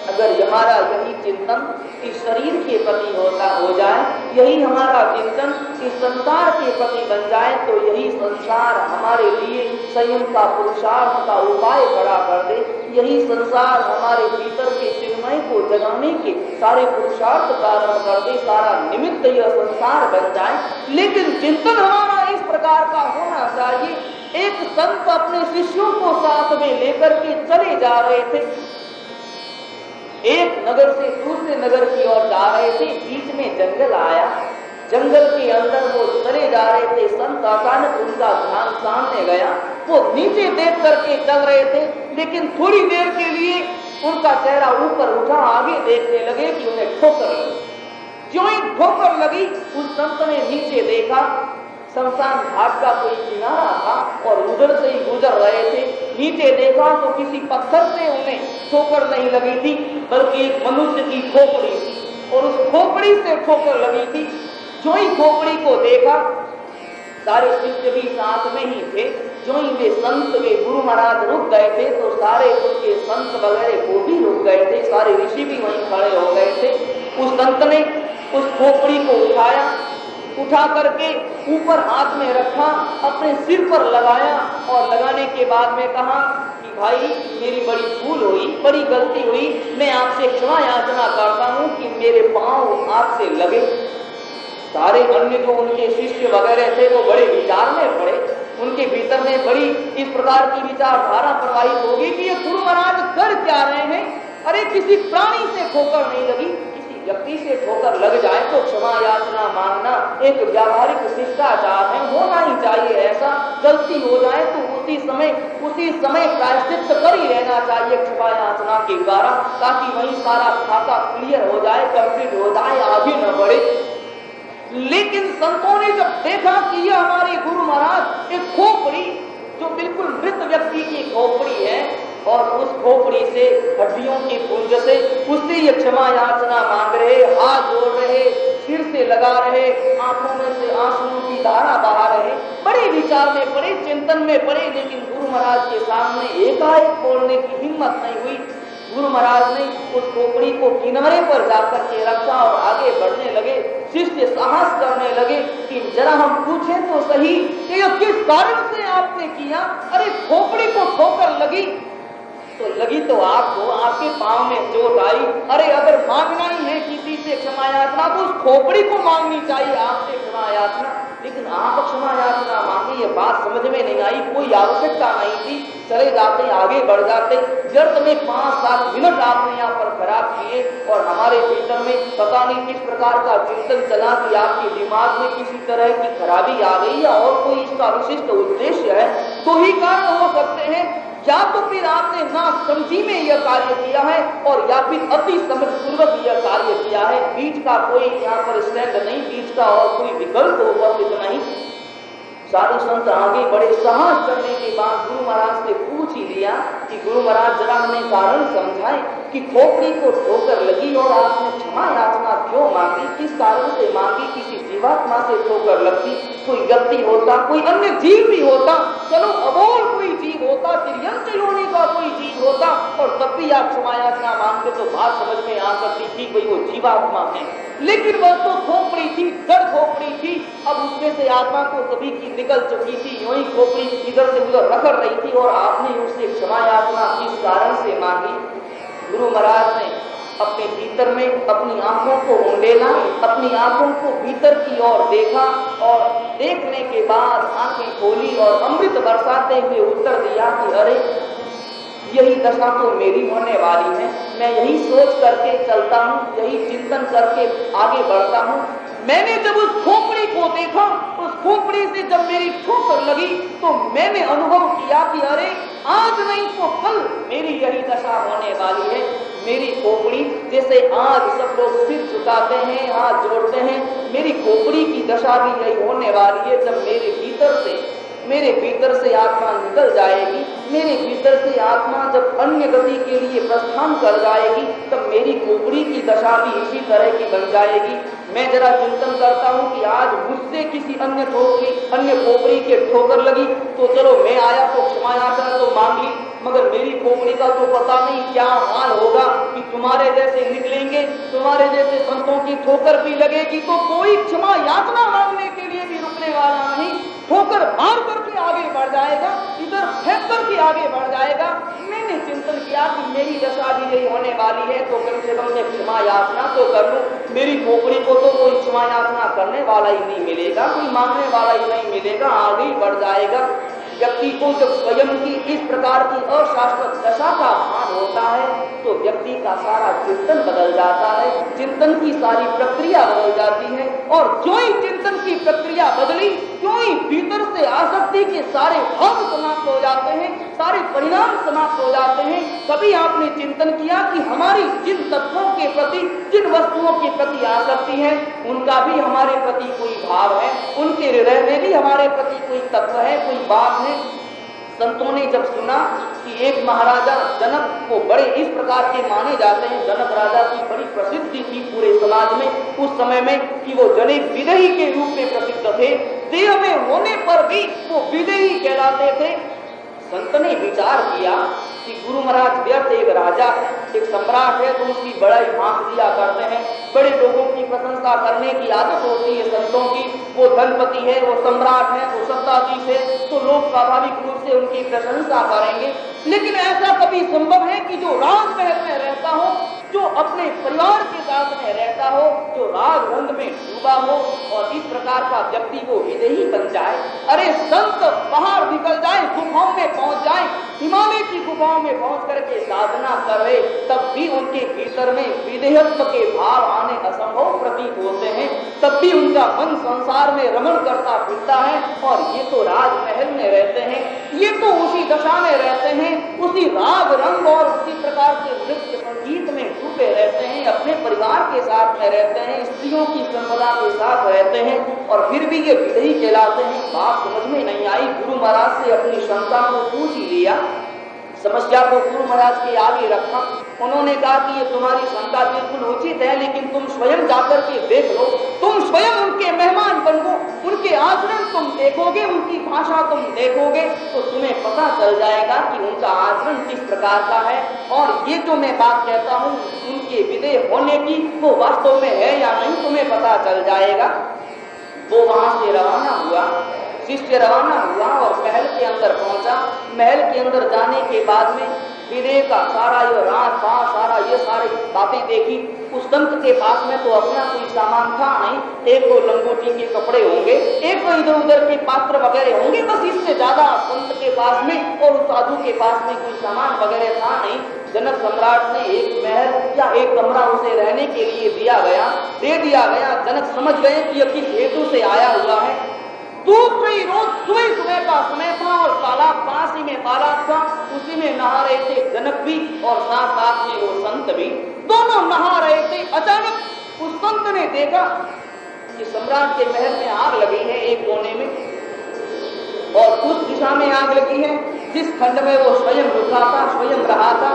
अगर हमारा यही चिंतन इस शरीर के प्रति हो जाए, यही हमारा चिंतन इस संसार के प्रति बन जाए, तो यही संसार हमारे लिए संयम का पुरुषार्थ का उपाय खड़ा कर दे। यही संसार हमारे भीतर के चिन्मय को जगाने के सारे पुरुषार्थ प्रारंभ कर दे, सारा निमित्त यह संसार बन जाए। लेकिन चिंतन हमारा इस प्रकार का होना चाहिए। एक संत अपने शिष्यों को साथ में लेकर के चले जा रहे थे, एक नगर से दूसरे नगर की ओर जा रहे थे, बीच में जंगल आया, जंगल के अंदर वो चले जा रहे थे। संत अचानक उनका ध्यान सामने गया, वो नीचे देख करके चल रहे थे, लेकिन थोड़ी देर के लिए उनका चेहरा ऊपर उठा, आगे देखने लगे कि उन्हें ठोकर लगी। ज्यों ही ठोकर लगी उस संत ने नीचे देखा, शमशान घाट का कोई किनारा था और उधर से ही गुजर रहे थे। नीचे देखा तो किसी पत्थर से उन्हें ठोकर नहीं लगी थी, बल्कि एक मनुष्य की खोपड़ी थी और उस खोपड़ी से ठोकर लगी थी। जो ही खोपड़ी को देखा, सारे शिष्य भी साथ में ही थे। जो ही वे संत वे गुरु महाराज रुक गए थे तो सारे उनके संत वगैरह वो भी रुक गए थे, सारे ऋषि भी वहीं खड़े हो गए थे। उस संत ने उस खोपड़ी को उठाया, उठा करके ऊपर हाथ में रखा, अपने सिर पर लगाया और लगाने के बाद में कहा कि भाई मेरी बड़ी भूल हुई, बड़ी गलती हुई, मैं आपसे क्षमा याचना करता हूँ कि मेरे पांव आपसे लगे। सारे अन्य जो उनके शिष्य वगैरह थे वो बड़े विचार में पड़े, उनके भीतर में बड़ी इस प्रकार की विचारधारा प्रवाहित होगी कि ये गुरु महाराज कर क्या रहे हैं। अरे किसी प्राणी से ठोकर नहीं लगी, व्यक्ति से ठोकर लग जाए तो क्षमा याचना मांगना एक व्यावहारिक शिष्टाचार है, होना ही चाहिए ऐसा। गलती हो जाए तो उसी समय प्रायश्चित कर ही लेना चाहिए क्षमा याचना के द्वारा, ताकि वही सारा खाता क्लियर हो जाए, कंप्लीट हो जाए, आगे न बढ़े। लेकिन संतों ने जब देखा कि यह हमारे गुरु महाराज एक खोपड़ी जो बिल्कुल मृत व्यक्ति की खोपड़ी है और उस खोपड़ी से हड्डियों की पुंज से उससे ये क्षमा याचना मांग रहे, हाथ जोड़ रहे, सिर से लगा रहे, आंखों में से आंसुओं की धारा बहा रहे, बड़े विचार में पड़े, चिंतन में पड़े। लेकिन गुरु महाराज के सामने एकाएक बोलने की हिम्मत नहीं हुई। गुरु महाराज ने उस खोपड़ी को किनारे पर जाकर के रखा और आगे बढ़ने लगे। शिष्य साहस करने लगे कि जरा हम पूछें तो सही कि यह किस कारण से आपने किया। अरे खोपड़ी को ठोकर लगी तो आपको आपके पांव में चोट आई। अरे अगर मांगना ही है किसी से क्षमा याचना तो उस खोपड़ी को मांगनी चाहिए आपसे क्षमा याचना, लेकिन आप क्षमा याचना मांगे, ये बात समझ में नहीं आई। कोई आवश्यकता नहीं थी, चले जाते आगे बढ़ जाते। व्यर्थ में 5-7 मिनट आपने यहाँ पर खराब किए और हमारे भीतर में पता नहीं किस प्रकार का चिंतन चला कि आपके दिमाग में किसी तरह की खराबी आ गई या और कोई इसका विशिष्ट उद्देश्य है। दो ही कारण हो सकते हैं, या तो फिर आपने ना समझी में यह कार्य किया है और या फिर अति समझपूर्वक यह कार्य किया है। बीच का कोई यहाँ पर स्टैंड नहीं, बीच का और कोई विकल्प उपस्थित नहीं। साधु संत आगे बड़े साहस करने के बाद गुरु महाराज से पूछ ही लिया कि गुरु महाराज जरा हमें कारण समझाएं कि खोपड़ी को ठोकर लगी और आपने क्षमा याचना क्यों मांगी, किस कारण से मांगी। किसी जीवात्मा से ठोकर लगती, कोई व्यक्ति होता, कोई अन्य जीव भी होता, चलो अबोल कोई जीव होता, तिर्यंत योनि का कोई जीव होता और तब भी आप क्षमा याचना मांगते तो बात समझ में आ सकती थी भाई वो जीवात्मा है। लेकिन वह तो खोपड़ी थी, जड़ खोपड़ी थी। अब उसमें से आत्मा को कभी की निकल चुकी थी, यूं ही खोपड़ी इधर से उधर रगड़ रही थी और आपने उससे क्षमा याचना किस कारण से मांगी। गुरु महाराज ने अपने भीतर में अपनी आंखों को उंडेला, अपनी आंखों को भीतर की ओर देखा और देखने के बाद आंखें खोली और अमृत बरसाते हुए उत्तर दिया कि अरे यही दशा तो मेरी होने वाली है। मैं यही सोच करके चलता हूँ, यही चिंतन करके आगे बढ़ता हूँ। मैंने जब उस खोपड़ी को देखा, उस खोपड़ी से जब मेरी ठोकर लगी तो मैंने अनुभव किया कि अरे आज नहीं तो कल मेरी यही दशा होने वाली है। मेरी खोपड़ी, जैसे आज सब लोग सिर झुकाते हैं, हाथ जोड़ते हैं, मेरी खोपड़ी की दशा भी यही होने वाली है। जब मेरे भीतर से आत्मा निकल जाएगी, मेरे भीतर से आत्मा जब अन्य गति के लिए प्रस्थान कर जाएगी, तब मेरी खोपड़ी की दशा भी इसी तरह की बन जाएगी। मैं जरा चिंतन करता हूँ कि आज मुझसे किसी अन्य खोपड़ी के ठोकर लगी तो चलो मैं आया तो क्षमा याचना तो मांग ली, मगर मेरी खोपड़ी का तो पता नहीं क्या हाल होगा कि तुम्हारे जैसे निकलेंगे, तुम्हारे जैसे संतों की ठोकर भी लगेगी तो कोई क्षमा याचना मांगने के लिए भी रुकने वाला नहीं, ठोकर मार करके आगे बढ़ जाएगा, इधर फेंक करके आगे बढ़ जाएगा। मैंने चिंतन किया कि मेरी दशा भी यही होने वाली है तो कम से कम मैं क्षमा याचना तो कर लूं। मेरी खोपड़ी को तो कोई क्षमा याचना करने वाला ही नहीं मिलेगा, कोई मांगने वाला ही नहीं मिलेगा, आगे ही बढ़ जाएगा। व्यक्ति को जब स्वयं की इस प्रकार की अशाश्वत दशा का भान होता है तो व्यक्ति का सारा चिंतन बदल जाता है, चिंतन की सारी प्रक्रिया बदल जाती है और जो ही चिंतन की प्रक्रिया बदली, जो ही भीतर से आसक्ति के सारे भाव समाप्त हो जाते हैं, सारे परिणाम समाप्त हो जाते हैं। कभी आपने चिंतन किया कि हमारी जिन तत्वों के प्रति, जिन वस्तुओं के प्रति आसक्ति है, उनका भी हमारे प्रति कोई भाव है, उनके हृदय में भी हमारे प्रति कोई तत्व है, कोई बात है। संतों ने जब सुना कि एक महाराजा जनक को बड़े इस प्रकार के माने जाते हैं, जनक राजा की बड़ी प्रसिद्धि थी पूरे समाज में उस समय में कि वो जने विदेही के रूप में प्रसिद्ध थे, देह में होने पर भी वो विदेही कहलाते थे। संत ने विचार किया कि गुरु महाराज व्यर्थ एक राजा है, एक सम्राट है तो उसकी बड़ाई भांस दिया करते हैं, बड़े लोगों की प्रशंसा करने की आदत होती है संतों की। वो धनपति है, वो सम्राट है, वो सत्ताधीश है तो लोग स्वाभाविक रूप से उनकी प्रशंसा करेंगे। लेकिन ऐसा कभी संभव है कि जो राजमहल में रहता हो, जो अपने परिवार के साथ में रहता हो, जो राग रंग में डूबा हो और इस प्रकार का व्यक्ति वो विदेही बन जाए? अरे संत बाहर निकल जाए, गुफाओं में पहुंच जाए, हिमालय की गुफाओं में पहुंच करके साधना करे, तब भी उनके भीतर में विदेहत्व के भाव आने असंभव प्रतीत होते हैं, तब भी उनका मन संसार में रमण करता फिरता है। और ये तो राजमहल में रहते हैं, ये तो उसी दशा में रहते हैं, उसी राग रंग और उसी प्रकार के नृत्य संगीत में डूबे रहते हैं, अपने परिवार के साथ में रहते हैं, स्त्रियों की संपदा के साथ रहते हैं और फिर भी ये विदेही कहलाते हैं। बात समझ में नहीं आई। गुरु महाराज से अपनी शंका को पूछ ही लिया, समस्या को गुरु महाराज के आगे रखा। उन्होंने कहा कि ये तुम्हारी शंका बिल्कुल उचित है, लेकिन तुम स्वयं जाकर के देख लो, तुम स्वयं उनके मेहमान बनो, उनके आचरण तुम देखोगे, उनकी भाषा तुम देखोगे तो तुम्हें तुम्हें पता चल जाएगा कि उनका आचरण किस प्रकार का है। और ये जो मैं बात कहता हूँ उनके विदेह होने की, वो वास्तव में है या नहीं तुम्हें पता चल जाएगा। वो वहां से रवाना हुआ, शिष्य रवाना हुआ और महल के अंदर पहुंचा। महल के अंदर जाने के बाद में विदेह का सारा ये रात पास सारा ये सारी बातें देखी। उस संत के पास में तो अपना कोई सामान था नहीं, एक दो लंगोटी के कपड़े होंगे, एक तो इधर उधर के पात्र वगैरह होंगे, बस इससे ज्यादा संत के पास में और साधु के पास में कोई सामान वगैरह था नहीं। जनक सम्राट ने एक महल या एक कमरा उसे रहने के लिए दे दिया गया। जनक समझ गए कि यह किस हेतु से आया हुआ है। दूसरी रोज सुबह का समय था और तालाब पास ही में तालाब था, उसी में नहा रहे थे जनक भी और साथ साथ में वो संत भी, दोनों नहा रहे थे। अचानक उस संत ने देखा कि सम्राट के महल में आग लगी है एक कोने में, और उस दिशा में आग लगी है जिस खंड में वो स्वयं रुका था, स्वयं रहा था।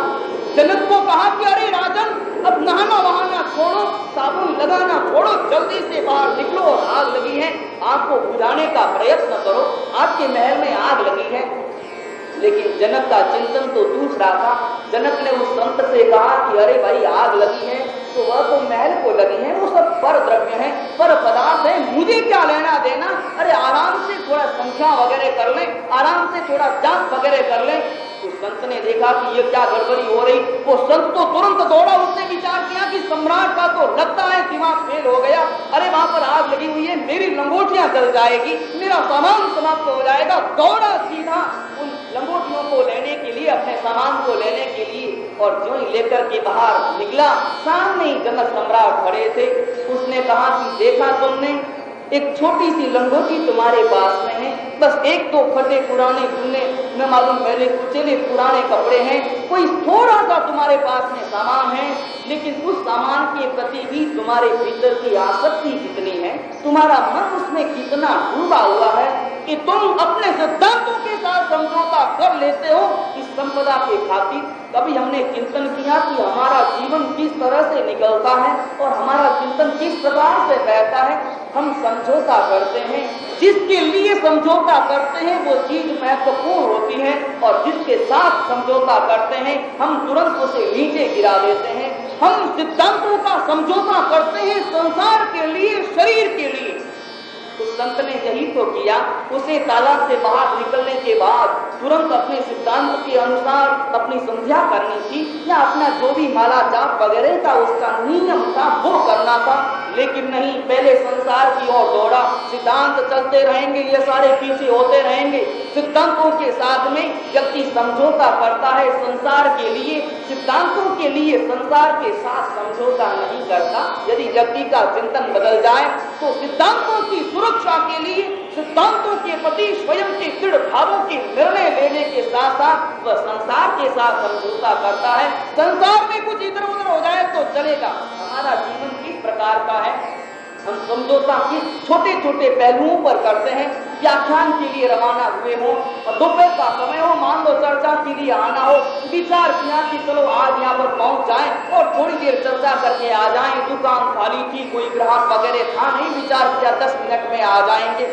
जनक को कहा कि अरे राजन, अब नहाना वहाना छोड़ो, साबुन लगाना छोड़ो, जल्दी से बाहर निकलो और आग लगी है, आग को बुझाने का प्रयत्न करो, आपके महल में आग लगी है। लेकिन जनक का चिंतन तो दूसरा था। जनक ने उस संत से कहा कि अरे भाई आग लगी है तो वह तो महल को लगी है, वो सब पर द्रव्य है, पर पदार्थ है, मुझे क्या लेना देना। अरे आराम से थोड़ा संख्या वगैरह कर ले, आराम से थोड़ा जांच वगैरह कर ले। उस संत ने देखा कि ये क्या गड़बड़ी हो रही। वो संत तो तुरंत दौड़ा, उसने विचार किया कि सम्राट का तो लगता है दिमाग फेल हो गया। अरे वहां पर आग लगी हुई है, मेरी लंगोटियां जल जाएगी, मेरा सामान समाप्त हो जाएगा। दौड़ा सीधा उन लंगोटियों को लेने के लिए, अपने सामान को लेने के लिए, और जो ही लेकर के बाहर निकला, सामने ही जनक सम्राट खड़े थे। उसने कहा कि देखा तुमने, एक छोटी सी लंगोटी तुम्हारे पास में है, बस एक दो फटे पुराने तुमने न मालूम पहले कुचले पुराने कपड़े हैं, कोई थोड़ा सा तुम्हारे पास में सामान है, लेकिन उस सामान के प्रति भी तुम्हारे भीतर की आसक्ति कितनी है, तुम्हारा मन उसमें कितना डूबा हुआ है कि तुम अपने सिद्धांतों के साथ समझौता कर लेते हो इस संपदा के खातिर। कभी हमने चिंतन किया कि हमारा जीवन किस तरह से निकलता है और हमारा चिंतन किस प्रकार से रहता है। हम समझौता करते हैं, जिसके लिए समझौता करते हैं वो चीज महत्वपूर्ण होती है, और जिसके साथ समझौता करते हैं हम तुरंत उसे नीचे गिरा देते हैं। हम सिद्धांतों का समझौता करते हैं संसार के लिए, शरीर के लिए। तो संत ने यही तो किया। उसे तालाब से बाहर निकलने के बाद तुरंत अपने सिद्धांत के अनुसार अपनी संध्या करनी थी, या अपना जो भी माला जाप वगैरह का उसका नियम था वो करना था, लेकिन नहीं, पहले संसार की ओर दौड़ा। सिद्धांत चलते रहेंगे, ये सारे पीछे होते रहेंगे। सिद्धांतों के साथ में व्यक्ति समझौता करता है संसार के लिए, सिद्धांतों के लिए संसार के साथ समझौता नहीं करता। यदि व्यक्ति का चिंतन बदल जाए तो सिद्धांतों की सुरक्षा के लिए, सिद्धांतों के प्रति स्वयं के दृढ़ भावों के निर्णय लेने के साथ साथ वह संसार के साथ समझौता करता है। संसार में कुछ इधर उधर हो जाए तो चलेगा, हमारा जीवन किस प्रकार का है। हम समझौता के छोटे छोटे पहलुओं पर करते हैं। व्याख्यान के लिए रवाना हुए हो और दोपहर का समय हो, मान लो चर्चा के लिए आना हो, विचार किया कि चलो आज यहाँ पर पहुंच जाए और थोड़ी देर चर्चा करके आ जाएं। दुकान खाली थी, कोई ग्राहक वगैरह था नहीं, विचार किया 10 मिनट में आ जाएंगे।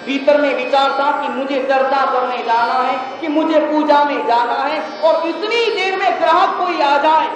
भीतर में विचार था कि मुझे चर्चा करने जाना है, कि मुझे पूजा में जाना है, और इतनी देर में ग्राहक कोई आ जाए।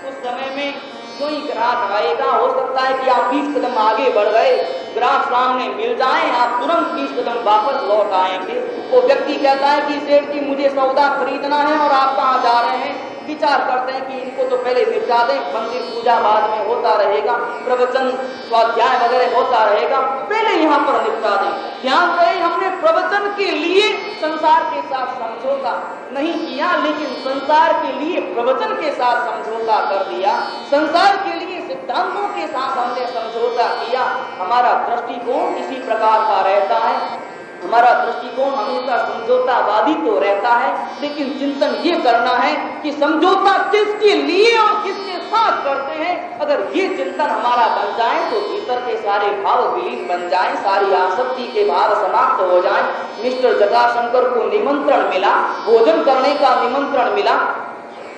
उस समय में जो ही ग्राहक आएगा, हो सकता है कि आप 20 कदम आगे बढ़ गए, ग्राहक सामने मिल जाए, आप तुरंत 20 कदम वापस लौट आएंगे। वो व्यक्ति कहता है कि सेठ जी मुझे सौदा खरीदना है और आप कहाँ जा रहे हैं। विचार करते हैं कि इनको तो पहले निपटा दें, मंदिर पूजा बाद में होता रहेगा, प्रवचन स्वाध्याय वगैरह होता रहेगा, पहले यहाँ पर निपटा दें। ध्यान रहे, हमने प्रवचन के लिए संसार के साथ समझौता नहीं किया, लेकिन संसार के लिए प्रवचन के साथ समझौता कर दिया। संसार के लिए सिद्धांतों के साथ हमने समझौता किया। हमारा दृष्टिकोण इसी प्रकार का रहता है। हमारा दृष्टिकोण हमेशा समझौतावादी तो रहता है, लेकिन चिंतन ये करना है कि समझौता किसके लिए और किसके साथ करते हैं। अगर ये चिंतन हमारा बन जाए तो भीतर के सारे भाव विलीन बन जाए, सारी आसक्ति के भाव समाप्त हो जाए। मिस्टर जटाशंकर को निमंत्रण मिला, भोजन करने का निमंत्रण मिला।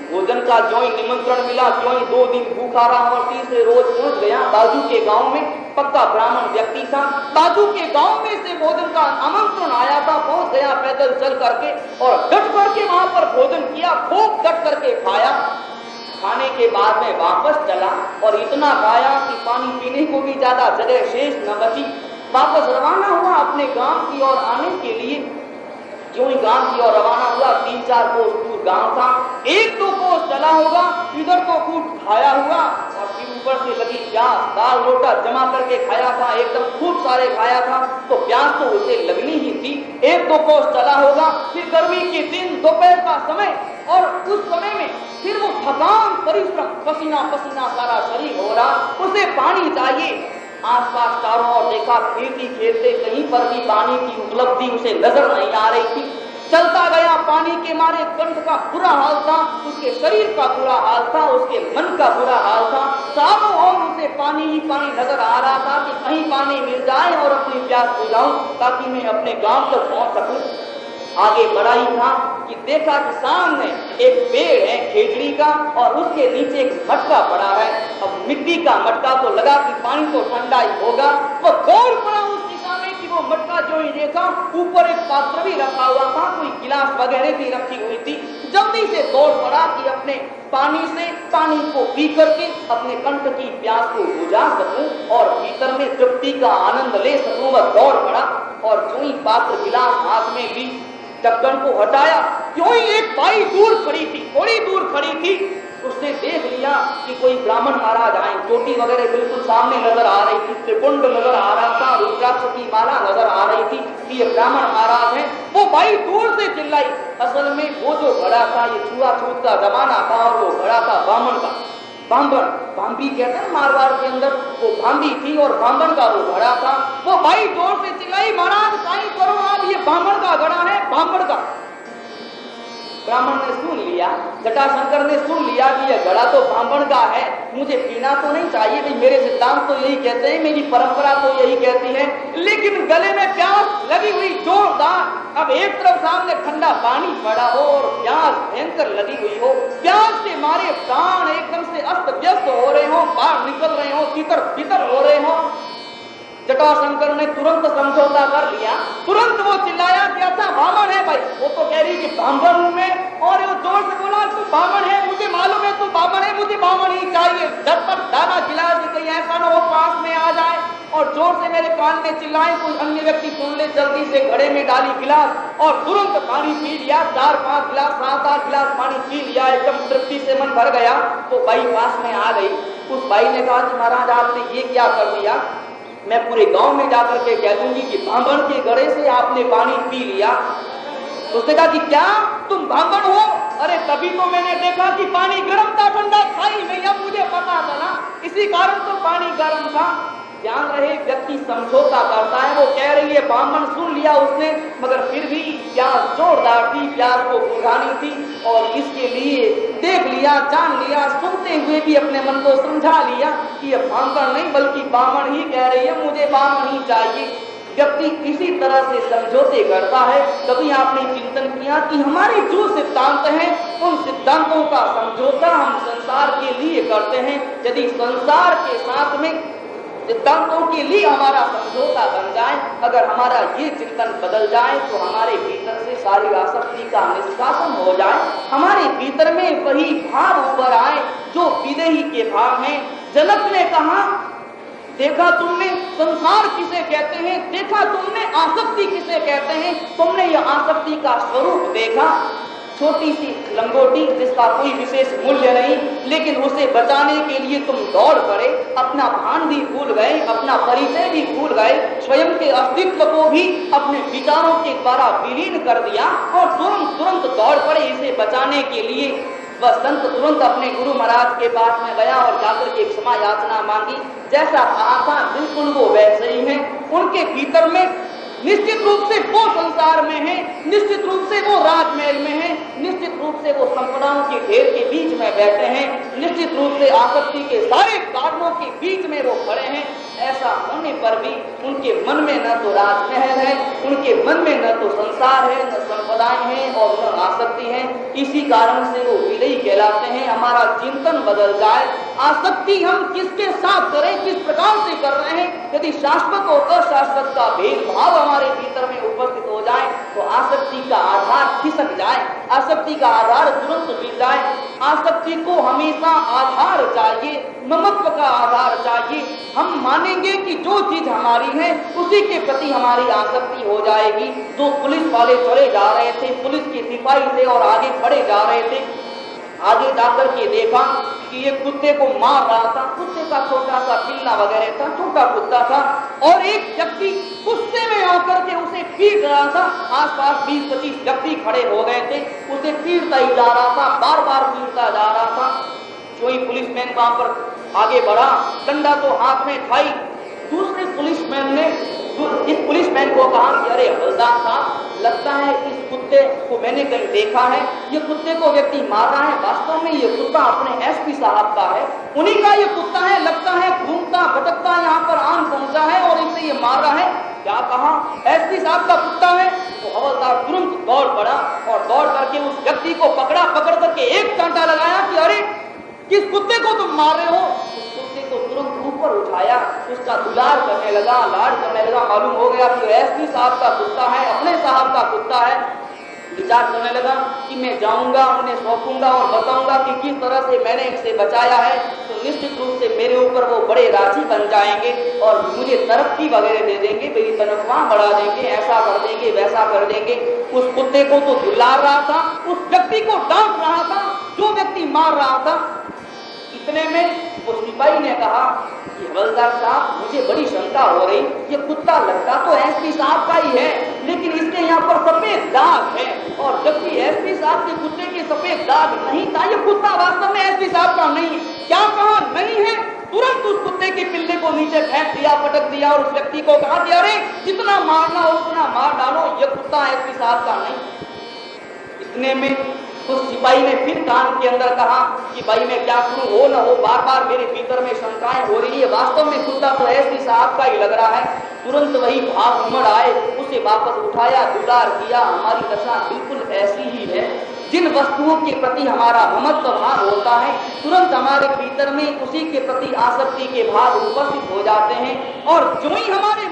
भोजन का जो ही निमंत्रण मिला, जो ही 2 दिन भूखा रहा और तीसरे रोज पहुंच गया बाजू के गांव में। पक्का ब्राह्मण व्यक्ति था। बाजू के गांव में से भोजन का आमंत्रण आया था, पहुंच गया पैदल चल करके और डट करके वहां पर भोजन किया, खूब डट करके खाया। खाने के बाद में वापस चला और इतना खाया कि पानी पीने को भी ज्यादा जगह शेष न बची। वापस रवाना हुआ अपने गांव की ओर आने के लिए। जो ही गांव की ओर रवाना हुआ, 3-4 कोस दूर गांव था, 1-2 कोस चला होगा, इधर तो खूब खाया हुआ और फिर ऊपर से लगी प्यास। दाल रोटा जमा करके खाया था, एकदम खूब सारे खाया था, तो प्यास तो उसे लगनी ही थी। 1-2 कोस चला होगा, फिर गर्मी के दिन दोपहर का समय और उस समय में फिर वो थकान, परिश्रम, पसीना पसीना सारा शरीर हो रहा, उसे पानी चाहिए। आसपास चारों ओर देखा, खेलते खेलते कहीं पर भी पानी की उपलब्धि उसे नजर नहीं आ रही थी। चलता गया, पानी के मारे कंठ का बुरा हाल था, उसके शरीर का बुरा हाल था, उसके मन का बुरा हाल था। चारों ओर उसे पानी ही पानी नजर आ रहा था कि कहीं पानी मिल जाए और अपनी प्यास बुझाऊं ताकि मैं अपने गांव तक पहुंच सकूं। आगे बढ़ा ही था कि देखा कि सामने एक पेड़ है खेजड़ी का और उसके नीचे एक मटका पड़ा है। अब मिट्टी का मटका तो लगा कि पानी तो ठंडा ही होगा। वो दौड़ पड़ा उस दिशा में कि वो मटका जो ही देखा, ऊपर एक पात्र भी रखा हुआ था, कोई गिलास वगैरह भी रखी हुई थी। जल्दी से दौड़ पड़ा कि अपने पानी से पानी को पी करके अपने कंठ की प्यास को बुझा सकूं और भीतर में तृप्ति का आनंद ले सकूं। वह दौड़ पड़ा और जो ही पात्र गिलास हाथ में ली, ढक्कन को हटाया, क्यों ही एक बाई दूर खड़ी थी, थोड़ी दूर खड़ी थी। उसने देख लिया कि कोई ब्राह्मण महाराज आए, चोटी वगैरह बिल्कुल सामने नजर आ रही थी, त्रिपुंड नजर आ रहा था, रुद्राक्ष की माला नजर आ रही थी कि ये ब्राह्मण महाराज हैं। वो बाई दूर से चिल्लाई। असल में वो जो घड़ा था, ये छुआछूत का जमाना था और वो घड़ा था ब्राह्मण का। बांबन, बांबी कहते हैं मारवाड़ के अंदर, वो बांबी थी और बांबन का वो घड़ा था। वो भाई जोर से चिल्लाई, महाराज साईं करो आप, ये बांबन का घड़ा है, बांबन का। ब्राह्मण ने सुन लिया, जटाशंकर ने सुन लिया कि यह घड़ा तो बांबन का है, मुझे पीना तो नहीं चाहिए, भाई मेरे सिद्धांत तो यही कहते हैं, मेरी परंपरा तो यही कहती है, लेकिन गले में प्यास लगी हुई जोरदार। अब एक तरफ सामने ठंडा पानी पड़ा हो और प्यास भयंकर लगी हुई हो, प्यास के मारे प्राण एकदम से अस्त व्यस्त हो रहे हो, बाहर निकल रहे हो, तितर बितर हो रहे हो। जटाशंकर ने तुरंत समझौता कर लिया, तुरंत वो चिल्लाया कि अच्छा ब्राह्मण है भाई। वो तो कह रही कि ब्राह्मण हूं मैं, और वो जोर से बोला तू ब्राह्मण है, मुझे मालूम है तू ब्राह्मण है, मुझे ब्राह्मण ही चाहिए। झटपट दाना गिलास से कहीं ऐसा न हो पास में आ जाए और जोर से मेरे कान में चिल्लाए, कोई अन्य व्यक्ति सुन ले। जल्दी से घड़े में डाली गिलास और तुरंत पानी पी लिया। 4-5 गिलास, 7-8 गिलास पानी पी लिया, एकदम तृप्ति से मन भर गया। तो बाई पास में आ गई। उस बाई ने कहा कि महाराज आपने ये क्या कर दिया, मैं पूरे गांव में जाकर के कह दूंगी कि ब्राह्मण के घड़े से आपने पानी पी लिया। उसने कहा कि क्या तुम ब्राह्मण हो? अरे तभी तो मैंने देखा कि पानी गर्म था, ठंडा था ही नहीं, अब मुझे पता चला, इसी कारण तो पानी गर्म था। ध्यान रहे, व्यक्ति समझौता करता है। वो कह रही है ब्राह्मण, सुन लिया उसने, मगर फिर भी प्यास जोरदार थी, प्यास को बुझानी थी और इसके लिए देख लिया, जान लिया, सुनते हुए भी अपने मन को समझा लिया कि ये ब्राह्मण नहीं बल्कि ब्राह्मण ही कह रही है, मुझे ब्राह्मण ही चाहिए। व्यक्ति इसी तरह से समझौते करता है। कभी आपने चिंतन किया कि हमारे जो सिद्धांत हैं उन सिद्धांतों का समझौता हम संसार के लिए करते हैं। यदि संसार के साथ में सिद्धांतों के लिए हमारा समझौता बन जाए, अगर हमारा ये चिंतन बदल जाए तो हमारे भीतर से सारी आसक्ति का निष्कासन हो जाए, हमारे भीतर में वही भाव उभर आए जो विदेही के भाव हैं। जनक ने कहा, देखा तुमने संसार किसे कहते हैं, देखा तुमने आसक्ति किसे कहते हैं, तुमने यह आसक्ति का स्वरूप देखा। छोटी सी लंगोटी जिसका कोई विशेष मूल्य नहीं, लेकिन उसे बचाने के लिए तुम दौड़ पड़े, अपना भान भी भूल गए, अपना परिचय भी भूल गए, स्वयं के अस्तित्व को भी अपने विचारों के द्वारा विलीन कर दिया और तुरंत दौड़ पड़े इसे बचाने के लिए। वह संत तुरंत अपने गुरु महाराज के पास में गया और जाकर के क्षमा याचना मांगी। जैसा कहा था बिल्कुल वो वैसे ही है। उनके भीतर में निश्चित रूप से वो संसार में है, निश्चित रूप से वो राजमहल में है, निश्चित रूप से वो संपदाओं के ढेर के बीच में बैठे हैं, निश्चित रूप से आसक्ति के सारे कारणों के बीच में वो खड़े हैं। ऐसा होने पर भी उनके मन में न तो राजमहल है, उनके मन में न तो संसार है, न संपदाएं हैं और न आसक्ति है। इसी इसी कारण से वो विनयी कहलाते हैं। हमारा चिंतन बदल जाए, आसक्ति हम किसके साथ करें, किस प्रकार से कर रहे हैं, यदि शाश्वत और अशाश्वत का भेदभाव हमारे भीतर में उपस्थित हो जाए तो आसक्ति का आधार खिसक जाए, आसक्ति का आधार तुरंत मिल जाए। आसक्ति को हमेशा आधार चाहिए, ममत्व का आधार चाहिए। हम मानेंगे कि जो चीज हमारी है उसी के प्रति हमारी आसक्ति हो जाएगी। जो पुलिस वाले चले जा रहे थे, पुलिस के सिपाही थे और आगे बढ़े जा रहे थे, आगे जाकर के देखा कि ये कुत्ते को मार रहा था। कुत्ते का छोटा सा पिल्ला वगैरह था, छोटा कुत्ता था, और एक व्यक्ति गुस्से में आकर के उसे पीट रहा था। आसपास 20-25 व्यक्ति खड़े हो गए थे, उसे पीटता ही जा रहा था, बार बार पीटता जा रहा था। जो ही पुलिसमैन वहां पर आगे बढ़ा, डंडा तो हाथ में था ही। दूसरे पुलिसमैन ने इस पुलिसमैन को कहा कि अरे हवलदार साहब, लगता है इस कुत्ते को मैंने कहीं देखा है, ये कुत्ते को व्यक्ति मार रहा है, वास्तव में ये कुत्ता अपने एसपी साहब का है, उन्हीं का ये कुत्ता है, लगता है घूमता भटकता यहाँ पर आन पहुंचा है और इसे ये मार रहा है। क्या कहा? एसपी साहब का कुत्ता है। तो हवलदार तुरंत दौड़ पड़ा और दौड़ करके उस व्यक्ति को पकड़ा, पकड़ करके एक कांटा लगाया कि अरे किस कुत्ते को तुम मार रहे हो। उस कुत्ते को तुरंत ऊपर उठाया, उसका दुलार करने लगा, लाड करने लगा। मालूम हो गया कि एसपी साहब का कुत्ता है, अपने साहब का कुत्ता है। विचार करने लगा कि मैं जाऊंगा, उन्हें सौंपूंगा और बताऊंगा कि किस तरह से मैंने इसे बचाया है, तो निश्चित रूप से मेरे ऊपर वो बड़े राजी बन जाएंगे और मुझे तरक्की वगैरह दे देंगे, मेरी तनख्वाह बढ़ा देंगे, ऐसा कर देंगे, वैसा कर देंगे। उस कुत्ते को तो दुलार रहा था, उस व्यक्ति को डांट रहा था जो व्यक्ति मार रहा था। इतने में उस सिपाही ने कहा कि हवलदार साहब, मुझे बड़ी शंका हो रही, ये कुत्ता लगता तो एसपी साहब का ही है, लेकिन इसके यहाँ पर सफेद दाग है, और जबकि एसपी साहब के कुत्ते के सफेद दाग नहीं था, ये कुत्ता वास्तव में एसपी साहब का नहीं है। क्या कहा? नहीं है। तुरंत उस कुत्ते के पिल्ले को नीचे फेंक दिया, पटक दिया और उस व्यक्ति को कहा कि अरे जितना मारना हो उतना मार डालो, ये कुत्ता एसपी साहब का नहीं। इतने में उस सिपाही ने फिर कान के अंदर कहा कि भाई मैं क्या करूं, हो न हो, बार बार मेरे भीतर में शंकाएं हो रही है, वास्तव में कुत्ता तो एसपी साहब का ही लग रहा है। तुरंत वही भाग उमड़ आए, उसे वापस उठाया, दुलार किया। हमारी दशा बिल्कुल ऐसी ही है। जिन वस्तुओं के प्रति हमारा ममत्व भाव होता है, तुरंत हमारे भीतर में उसी के प्रति आसक्ति के भाव उपस्थित हो जाते हैं, और जो ही हमारे